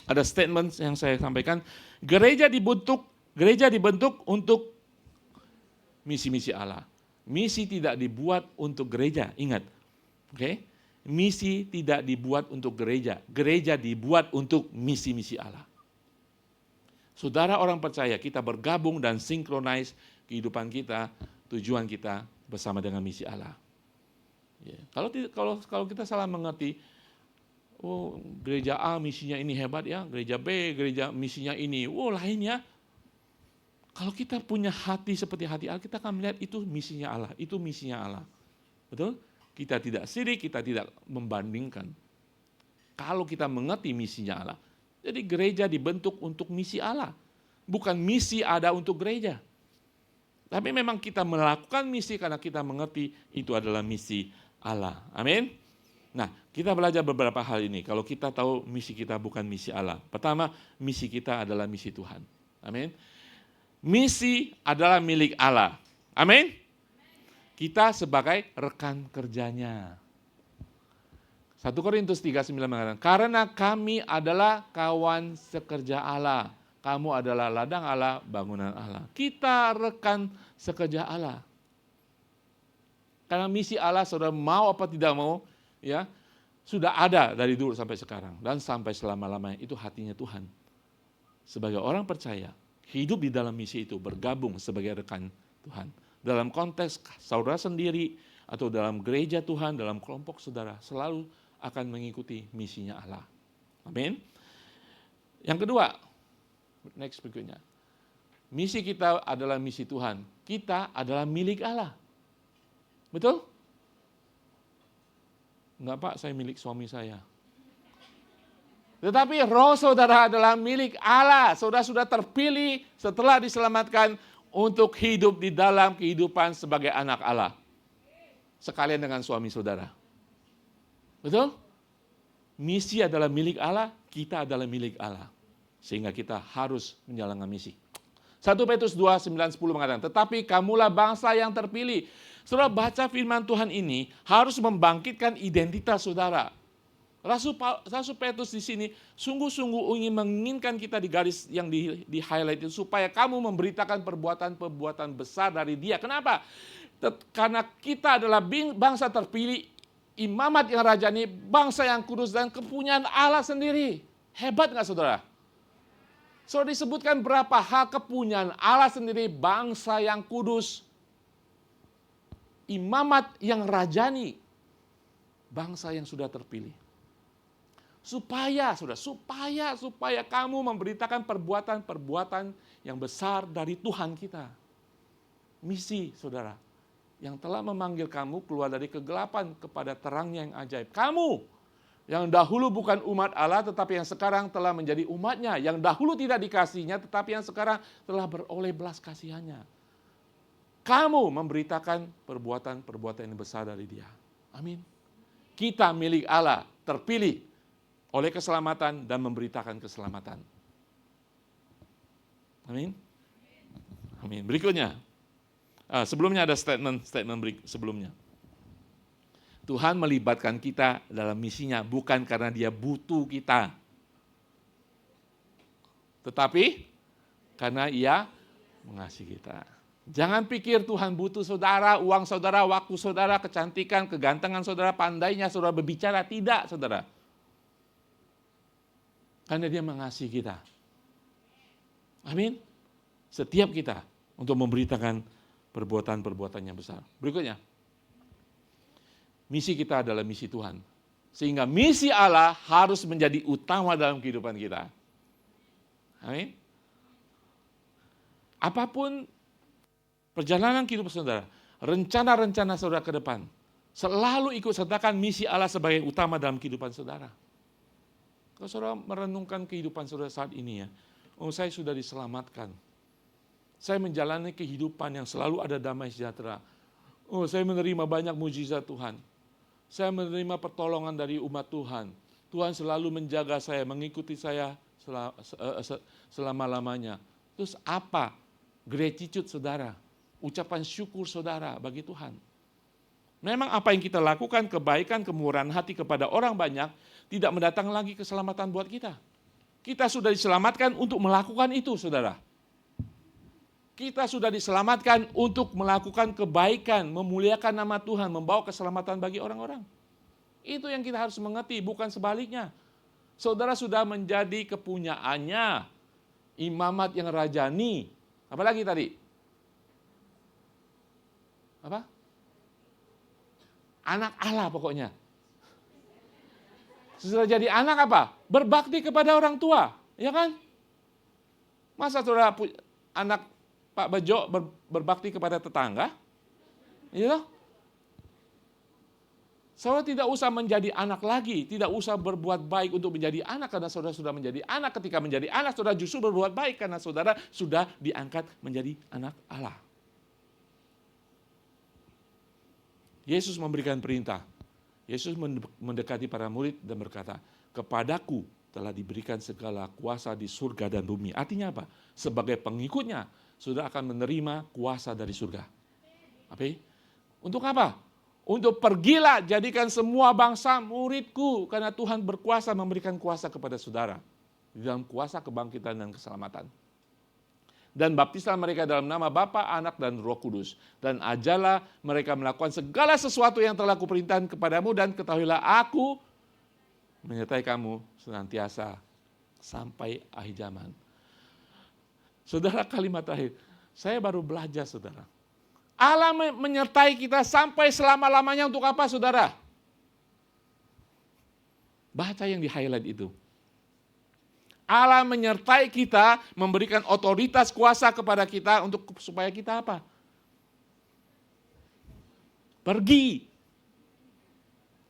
Ada statement yang saya sampaikan. Gereja dibentuk untuk misi-misi Allah. Misi tidak dibuat untuk gereja. Ingat. Oke? Misi tidak dibuat untuk gereja. Gereja dibuat untuk misi-misi Allah. Saudara orang percaya, kita bergabung dan sinkronize kehidupan kita, tujuan kita bersama dengan misi Allah. Ya. Kalau kita salah mengerti, oh gereja A misinya ini hebat ya, gereja B, gereja misinya ini, lainnya. Kalau kita punya hati seperti hati Allah, kita akan melihat itu misinya Allah, itu misinya Allah. Betul? Kita tidak sirik, kita tidak membandingkan. Kalau kita mengerti misinya Allah. Jadi gereja dibentuk untuk misi Allah. Bukan misi ada untuk gereja. Tapi memang kita melakukan misi karena kita mengerti itu adalah misi Allah. Amin. Nah, kita belajar beberapa hal ini. Kalau kita tahu misi kita bukan misi Allah. Pertama, misi kita adalah misi Tuhan. Amin. Misi adalah milik Allah. Amin. Kita sebagai rekan kerjanya. 1 Korintus 3:9 mengatakan, karena kami adalah kawan sekerja Allah. Kamu adalah ladang Allah, bangunan Allah. Kita rekan sekerja Allah. Karena misi Allah, saudara mau apa tidak mau, ya sudah ada dari dulu sampai sekarang. Dan sampai selama-lamanya, itu hatinya Tuhan. Sebagai orang percaya, hidup di dalam misi itu, bergabung sebagai rekan Tuhan. Dalam konteks saudara sendiri, atau dalam gereja Tuhan, dalam kelompok saudara, selalu akan mengikuti misinya Allah. Amin. Yang kedua, next berikutnya. Misi kita adalah misi Tuhan. Kita adalah milik Allah. Betul? Enggak Pak, saya milik suami saya. Tetapi roh saudara adalah milik Allah. Saudara sudah terpilih setelah diselamatkan untuk hidup di dalam kehidupan sebagai anak Allah. Sekalian dengan suami saudara. Betul? Misi adalah milik Allah, kita adalah milik Allah. Sehingga kita harus menjalankan misi. 1 Petrus 2:9-10 mengatakan, tetapi kamulah bangsa yang terpilih. Saudara baca firman Tuhan ini harus membangkitkan identitas saudara. Rasul Petrus di sini sungguh-sungguh ingin menginginkan kita di garis yang di highlight itu supaya kamu memberitakan perbuatan-perbuatan besar dari Dia. Kenapa? Karena kita adalah bangsa terpilih, imamat yang rajani, bangsa yang kudus dan kepunyaan Allah sendiri. Hebat nggak saudara? Saudara disebutkan berapa hal kepunyaan Allah sendiri, bangsa yang kudus, imamat yang rajani, bangsa yang sudah terpilih. Supaya kamu memberitakan perbuatan-perbuatan yang besar dari Tuhan kita. Misi saudara, yang telah memanggil kamu keluar dari kegelapan kepada terangnya yang ajaib. Kamu yang dahulu bukan umat Allah tetapi yang sekarang telah menjadi umatnya. Yang dahulu tidak dikasihnya tetapi yang sekarang telah beroleh belas kasihannya. Kamu memberitakan perbuatan-perbuatan yang besar dari Dia. Amin. Kita milik Allah, terpilih oleh keselamatan dan memberitakan keselamatan. Amin. Amin. Berikutnya. Sebelumnya ada statement sebelumnya. Tuhan melibatkan kita dalam misinya bukan karena Dia butuh kita. Tetapi karena Ia mengasihi kita. Jangan pikir Tuhan butuh saudara, uang saudara, waktu saudara, kecantikan, kegantengan saudara, pandainya saudara berbicara. Tidak saudara. Karena Dia mengasihi kita. Amin. Setiap kita untuk memberitakan perbuatan-perbuatan yang besar. Berikutnya, misi kita adalah misi Tuhan. Sehingga misi Allah harus menjadi utama dalam kehidupan kita. Amin. Apapun perjalanan kehidupan saudara, rencana-rencana saudara ke depan, selalu ikut sertakan misi Allah sebagai utama dalam kehidupan saudara. Kalau saudara merenungkan kehidupan saudara saat ini ya, saya sudah diselamatkan. Saya menjalani kehidupan yang selalu ada damai sejahtera. Saya menerima banyak mujizat Tuhan. Saya menerima pertolongan dari umat Tuhan. Tuhan selalu menjaga saya, mengikuti saya selama-lamanya. Terus apa? Gratitude saudara. Ucapan syukur saudara bagi Tuhan. Memang apa yang kita lakukan, kebaikan, kemurahan hati kepada orang banyak, tidak mendatang lagi keselamatan buat kita. Kita sudah diselamatkan untuk melakukan itu saudara. Kita sudah diselamatkan untuk melakukan kebaikan, memuliakan nama Tuhan, membawa keselamatan bagi orang-orang. Itu yang kita harus mengerti, bukan sebaliknya. Saudara sudah menjadi kepunyaannya, imamat yang rajani. Apalagi tadi? Apa? Anak Allah pokoknya. Sudah jadi anak apa? Berbakti kepada orang tua, ya kan? Masa saudara anak Pak Bejo berbakti kepada tetangga? Iya. Saudara tidak usah menjadi anak lagi, tidak usah berbuat baik untuk menjadi anak karena saudara sudah menjadi anak. Ketika menjadi anak, saudara justru berbuat baik karena saudara sudah diangkat menjadi anak Allah. Yesus memberikan perintah, Yesus mendekati para murid dan berkata, "Kepadaku telah diberikan segala kuasa di surga dan bumi." Artinya apa? Sebagai pengikutnya, sudah akan menerima kuasa dari surga. Oke? Untuk apa? Untuk pergilah jadikan semua bangsa muridku, karena Tuhan berkuasa memberikan kuasa kepada saudara di dalam kuasa kebangkitan dan keselamatan. Dan baptislah mereka dalam nama Bapa, Anak, dan Roh Kudus. Dan ajarlah mereka melakukan segala sesuatu yang telah kuperintahkan kepadamu, dan ketahuilah aku menyertai kamu senantiasa sampai akhir zaman. Saudara, kalimat terakhir, saya baru belajar, saudara. Allah menyertai kita sampai selama-lamanya untuk apa, saudara? Baca yang di highlight itu. Allah menyertai kita, memberikan otoritas kuasa kepada kita untuk supaya kita apa? Pergi.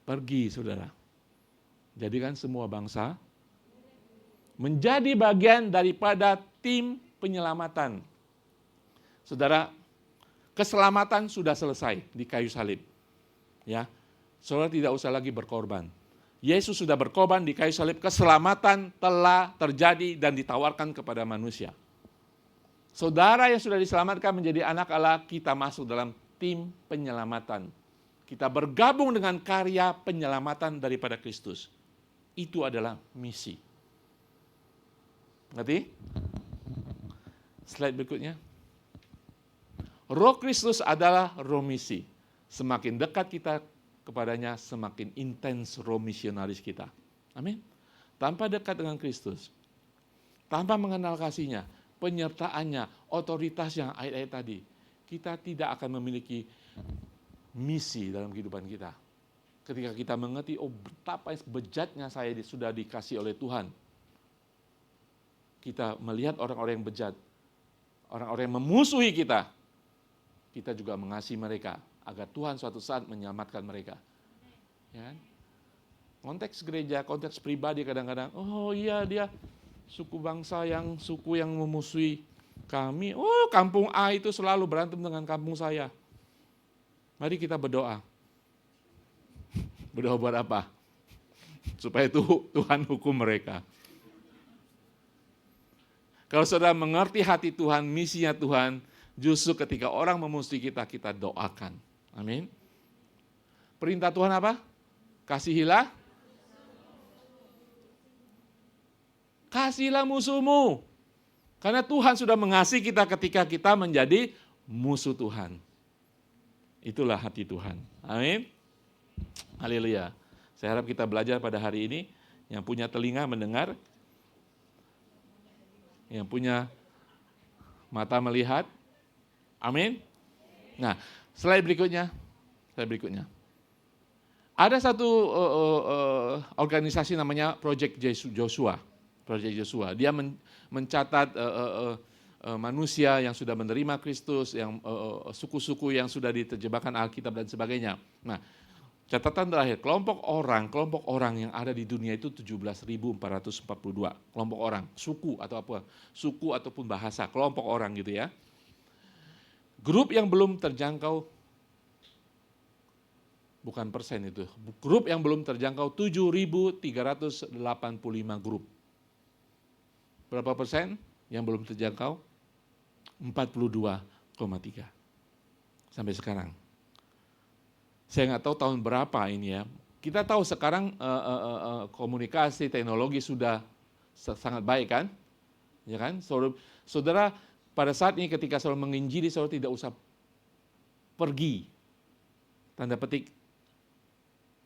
Pergi, saudara. Jadikan semua bangsa menjadi bagian daripada tim penyelamatan. Saudara, keselamatan sudah selesai di kayu salib. Ya, saudara tidak usah lagi berkorban. Yesus sudah berkorban di kayu salib, keselamatan telah terjadi dan ditawarkan kepada manusia. Saudara yang sudah diselamatkan menjadi anak Allah, kita masuk dalam tim penyelamatan. Kita bergabung dengan karya penyelamatan daripada Kristus. Itu adalah misi. Ngerti? Slide berikutnya. Roh Kristus adalah roh misi. Semakin dekat kita kepadanya, semakin intens roh misionaris kita. Amin. Tanpa dekat dengan Kristus, tanpa mengenal kasih-Nya, penyertaannya, otoritas yang ayat-ayat tadi, kita tidak akan memiliki misi dalam kehidupan kita. Ketika kita mengerti, oh betapa bejatnya saya sudah dikasih oleh Tuhan. Kita melihat orang-orang yang bejat, orang-orang yang memusuhi kita, kita juga mengasihi mereka, agar Tuhan suatu saat menyelamatkan mereka. Ya. Konteks gereja, konteks pribadi kadang-kadang, oh iya dia suku yang memusuhi kami. Oh, kampung A itu selalu berantem dengan kampung saya. Mari kita berdoa. Berdoa buat apa? Supaya Tuhan hukum mereka. Kalau saudara mengerti hati Tuhan, misinya Tuhan, justru ketika orang memusuhi kita, kita doakan. Amin. Perintah Tuhan apa? Kasihilah musuhmu. Karena Tuhan sudah mengasihi kita ketika kita menjadi musuh Tuhan. Itulah hati Tuhan. Amin. Haleluya. Saya harap kita belajar pada hari ini. Yang punya telinga mendengar. Yang punya mata melihat. Amin. Nah, slide berikutnya. Ada satu organisasi namanya Project Joshua. Dia mencatat manusia yang sudah menerima Kristus, yang suku-suku yang sudah diterjemahkan Alkitab dan sebagainya. Nah, catatan terakhir, kelompok orang yang ada di dunia itu 17.442 kelompok orang, suku ataupun bahasa, kelompok orang gitu ya. Grup yang belum terjangkau, bukan persen itu, grup yang belum terjangkau 7.385 grup. Berapa persen yang belum terjangkau? 42,3 sampai sekarang. Saya nggak tahu tahun berapa ini ya. Kita tahu sekarang komunikasi, teknologi sudah sangat baik kan? Ya kan? Saudara, pada saat ini ketika saudara menginjili, saudara tidak usah pergi. Tanda petik,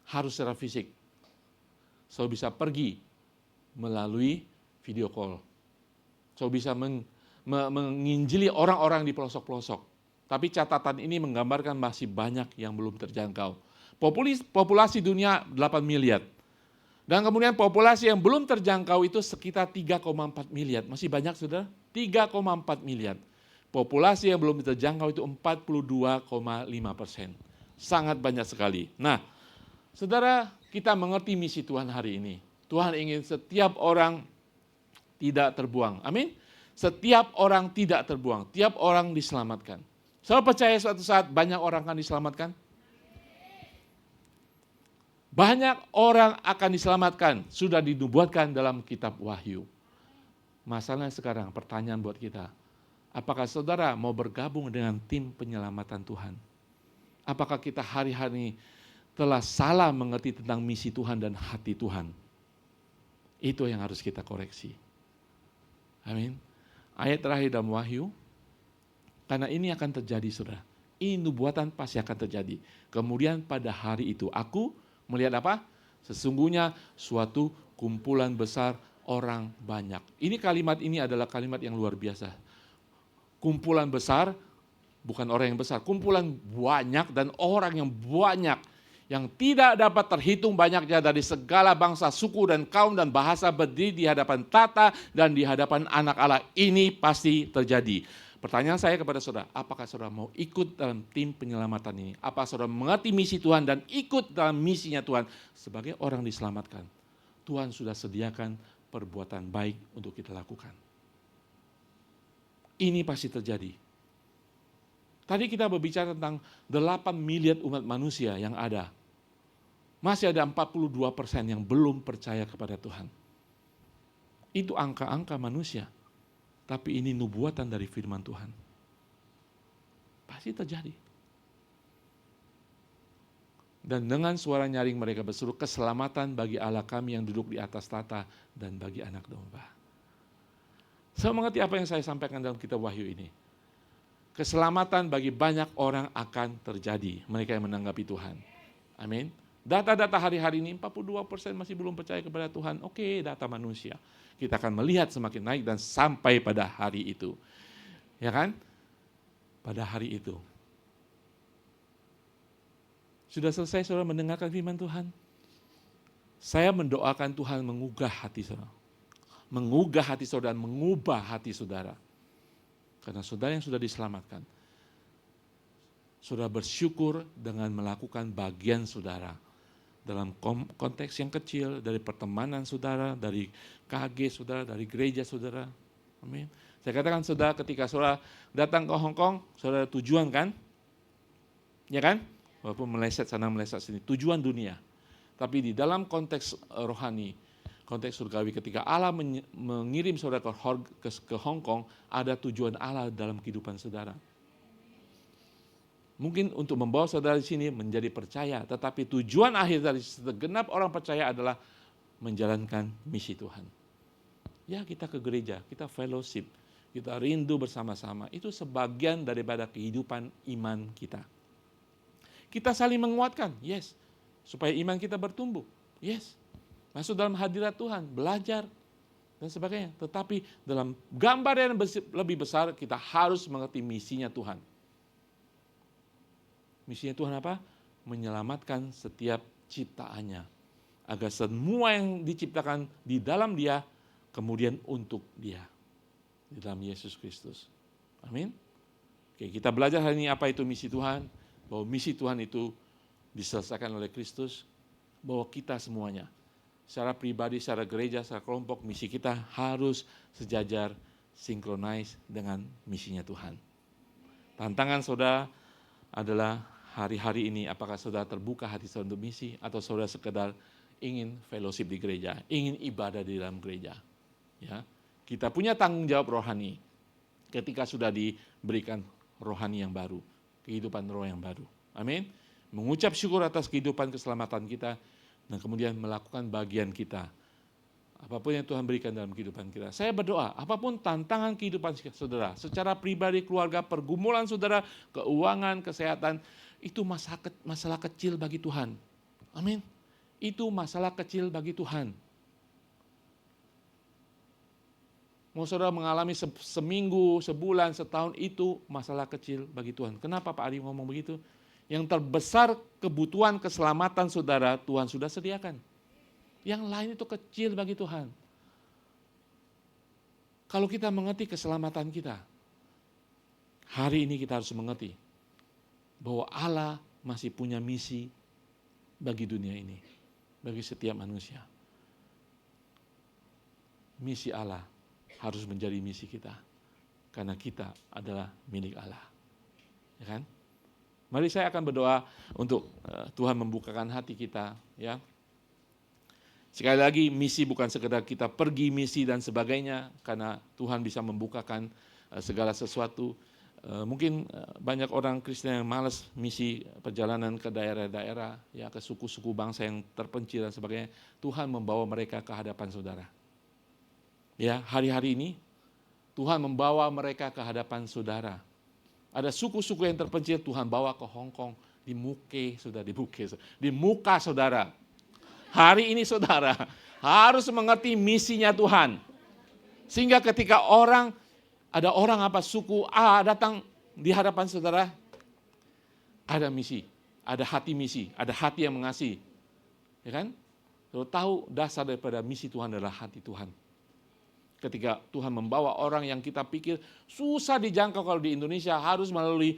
harus secara fisik. Saudara bisa pergi melalui video call. Saudara bisa menginjili orang-orang di pelosok-pelosok. Tapi catatan ini menggambarkan masih banyak yang belum terjangkau. Populasi dunia 8 miliar. Dan kemudian populasi yang belum terjangkau itu sekitar 3,4 miliar. Masih banyak, saudara? 3,4 miliar. Populasi yang belum terjangkau itu 42,5%. Sangat banyak sekali. Nah, saudara, kita mengerti misi Tuhan hari ini. Tuhan ingin setiap orang tidak terbuang. Amin. Setiap orang tidak terbuang. Tiap orang diselamatkan. Saya percaya suatu saat banyak orang akan diselamatkan. Banyak orang akan diselamatkan, sudah dinubuatkan dalam kitab Wahyu. Masalahnya sekarang, pertanyaan buat kita, apakah saudara mau bergabung dengan tim penyelamatan Tuhan? Apakah kita hari-hari telah salah mengerti tentang misi Tuhan dan hati Tuhan? Itu yang harus kita koreksi. Amin. Ayat terakhir dalam Wahyu, karena ini akan terjadi, saudara. Ini nubuatan pasti akan terjadi. Kemudian pada hari itu, aku melihat apa? Sesungguhnya suatu kumpulan besar orang banyak. Ini kalimat ini adalah kalimat yang luar biasa. Kumpulan besar, bukan orang yang besar. Kumpulan banyak dan orang yang banyak. Yang tidak dapat terhitung banyaknya dari segala bangsa, suku, dan kaum, dan bahasa berdiri di hadapan tata dan di hadapan anak Allah. Ini pasti terjadi. Pertanyaan saya kepada saudara, apakah saudara mau ikut dalam tim penyelamatan ini? Apa saudara mengerti misi Tuhan dan ikut dalam misinya Tuhan sebagai orang diselamatkan? Tuhan sudah sediakan perbuatan baik untuk kita lakukan. Ini pasti terjadi. Tadi kita berbicara tentang 8 miliar umat manusia yang ada. Masih ada 42% yang belum percaya kepada Tuhan. Itu angka-angka manusia. Tapi ini nubuatan dari firman Tuhan. Pasti terjadi. Dan dengan suara nyaring mereka berseru, keselamatan bagi Allah kami yang duduk di atas tata dan bagi anak domba. Saya mengerti apa yang saya sampaikan dalam kitab Wahyu ini. Keselamatan bagi banyak orang akan terjadi. Mereka yang menanggapi Tuhan. Amin. Data-data hari-hari ini 42% masih belum percaya kepada Tuhan. Oke, data manusia. Kita akan melihat semakin naik dan sampai pada hari itu. Ya kan? Pada hari itu. Sudah selesai saudara mendengarkan firman Tuhan? Saya mendoakan Tuhan mengugah hati saudara. Mengugah hati saudara dan mengubah hati saudara. Karena saudara yang sudah diselamatkan. Saudara bersyukur dengan melakukan bagian saudara. Dalam konteks yang kecil, dari pertemanan saudara, dari KG saudara, dari gereja saudara. Amin. Saya katakan saudara, ketika saudara datang ke Hong Kong, saudara tujuan kan? Ya kan? Walaupun meleset sana meleset sini, tujuan dunia. Tapi di dalam konteks rohani, konteks surgawi, ketika Allah mengirim saudara ke Hong Kong, ada tujuan Allah dalam kehidupan saudara. Mungkin untuk membawa saudara di sini menjadi percaya, tetapi tujuan akhir dari segenap orang percaya adalah menjalankan misi Tuhan. Ya, kita ke gereja, kita fellowship, kita rindu bersama-sama. Itu sebagian daripada kehidupan iman kita. Kita saling menguatkan, yes. Supaya iman kita bertumbuh, yes. Masuk dalam hadirat Tuhan, belajar, dan sebagainya. Tetapi dalam gambar yang lebih besar, kita harus mengerti misinya Tuhan. Misinya Tuhan apa? Menyelamatkan setiap ciptaannya. Agar semua yang diciptakan di dalam Dia, kemudian untuk Dia. Di dalam Yesus Kristus. Amin. Oke, kita belajar hari ini apa itu misi Tuhan. Bahwa misi Tuhan itu diselesaikan oleh Kristus. Bahwa kita semuanya, secara pribadi, secara gereja, secara kelompok, misi kita harus sejajar, sinkronis dengan misinya Tuhan. Tantangan saudara adalah hari-hari ini, apakah saudara terbuka hati saudara untuk misi, atau saudara sekedar ingin fellowship di gereja, ingin ibadah di dalam gereja. Ya, kita punya tanggung jawab rohani ketika sudah diberikan rohani yang baru, kehidupan roh yang baru. Amin. Mengucap syukur atas kehidupan keselamatan kita, dan kemudian melakukan bagian kita. Apapun yang Tuhan berikan dalam kehidupan kita. Saya berdoa, apapun tantangan kehidupan saudara, secara pribadi, keluarga, pergumulan saudara, keuangan, kesehatan, itu masalah kecil bagi Tuhan. Amin. Itu masalah kecil bagi Tuhan. Mau saudara mengalami seminggu, sebulan, setahun, itu masalah kecil bagi Tuhan. Kenapa Pak Adi ngomong begitu? Yang terbesar kebutuhan keselamatan saudara, Tuhan sudah sediakan. Yang lain itu kecil bagi Tuhan. Kalau kita mengerti keselamatan kita, hari ini kita harus mengerti bahwa Allah masih punya misi bagi dunia ini, bagi setiap manusia. Misi Allah harus menjadi misi kita, karena kita adalah milik Allah. Ya kan? Mari saya akan berdoa untuk Tuhan membukakan hati kita, ya. Sekali lagi, misi bukan sekedar kita pergi misi dan sebagainya, karena Tuhan bisa membukakan segala sesuatu. Mungkin banyak orang Kristen yang malas misi perjalanan ke daerah-daerah, ya, ke suku-suku bangsa yang terpencil dan sebagainya. Tuhan membawa mereka ke hadapan saudara. Ya, hari-hari ini Tuhan membawa mereka ke hadapan saudara. Ada suku-suku yang terpencil Tuhan bawa ke Hong Kong, di muka saudara. Hari ini saudara harus mengerti misinya Tuhan. Sehingga ketika ada orang suku A datang di hadapan saudara, ada misi, ada hati misi, ada hati yang mengasihi. Ya kan? Saudara tahu dasar daripada misi Tuhan adalah hati Tuhan. Ketika Tuhan membawa orang yang kita pikir susah dijangkau kalau di Indonesia, harus melalui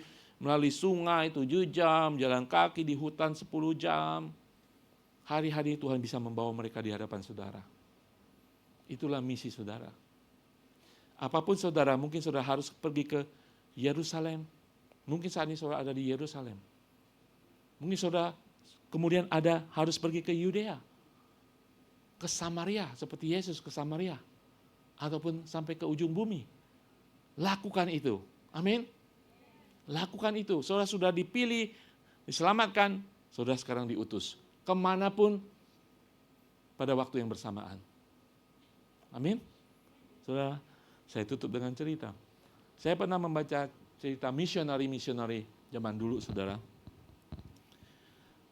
sungai 7 jam, jalan kaki di hutan 10 jam. Hari-hari Tuhan bisa membawa mereka di hadapan saudara. Itulah misi saudara. Apapun saudara, mungkin saudara harus pergi ke Yerusalem. Mungkin saat ini saudara ada di Yerusalem. Mungkin saudara kemudian harus pergi ke Yudea, ke Samaria, seperti Yesus ke Samaria. Ataupun sampai ke ujung bumi. Lakukan itu. Amin. Lakukan itu. Saudara sudah dipilih, diselamatkan, saudara sekarang diutus. Kemanapun pada waktu yang bersamaan. Amin. Saudara, saya tutup dengan cerita. Saya pernah membaca cerita misionari zaman dulu, saudara.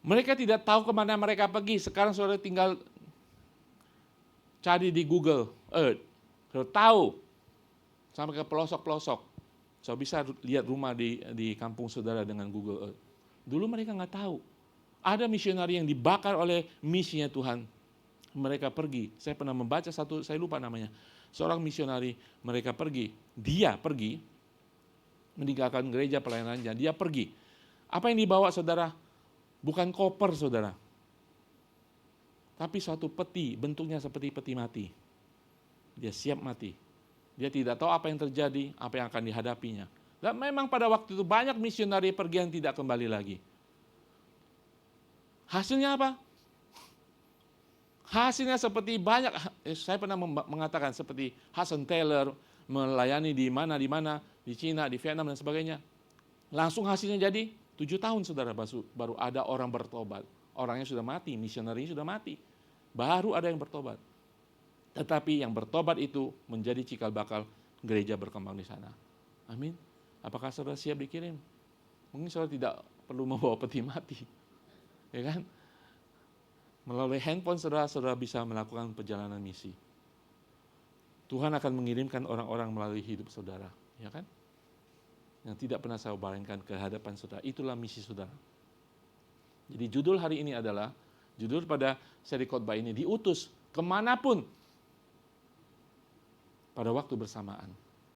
Mereka tidak tahu kemana mereka pergi. Sekarang saudara tinggal cari di Google Earth. Saudara tahu sampai ke pelosok-pelosok. Saudara bisa lihat rumah di kampung saudara dengan Google Earth. Dulu mereka nggak tahu. Ada misionari yang dibakar oleh misinya Tuhan. Mereka pergi. Saya pernah membaca satu, saya lupa namanya. Seorang misionari, mereka pergi. Dia pergi meninggalkan gereja pelayanannya. Dia pergi. Apa yang dibawa saudara? Bukan koper saudara. Tapi suatu peti, bentuknya seperti peti mati. Dia siap mati. Dia tidak tahu apa yang terjadi, apa yang akan dihadapinya. Dan memang pada waktu itu banyak misionari pergi yang tidak kembali lagi. Hasilnya apa? Hasilnya seperti banyak, saya pernah mengatakan seperti Hudson Taylor melayani di mana, di Cina, di Vietnam dan sebagainya. Langsung hasilnya jadi 7 tahun saudara baru ada orang bertobat. Orangnya sudah mati, misionari sudah mati. Baru ada yang bertobat. Tetapi yang bertobat itu menjadi cikal bakal gereja berkembang di sana. Amin. Apakah saudara siap dikirim? Mungkin saudara tidak perlu membawa peti mati. Ya kan? Melalui handphone saudara bisa melakukan perjalanan misi. Tuhan akan mengirimkan orang-orang melalui hidup saudara. Ya kan? Yang tidak pernah saya bayangkan ke hadapan saudara. Itulah misi saudara. Jadi judul hari ini adalah, judul pada seri khotbah ini, diutus kemanapun pada waktu bersamaan.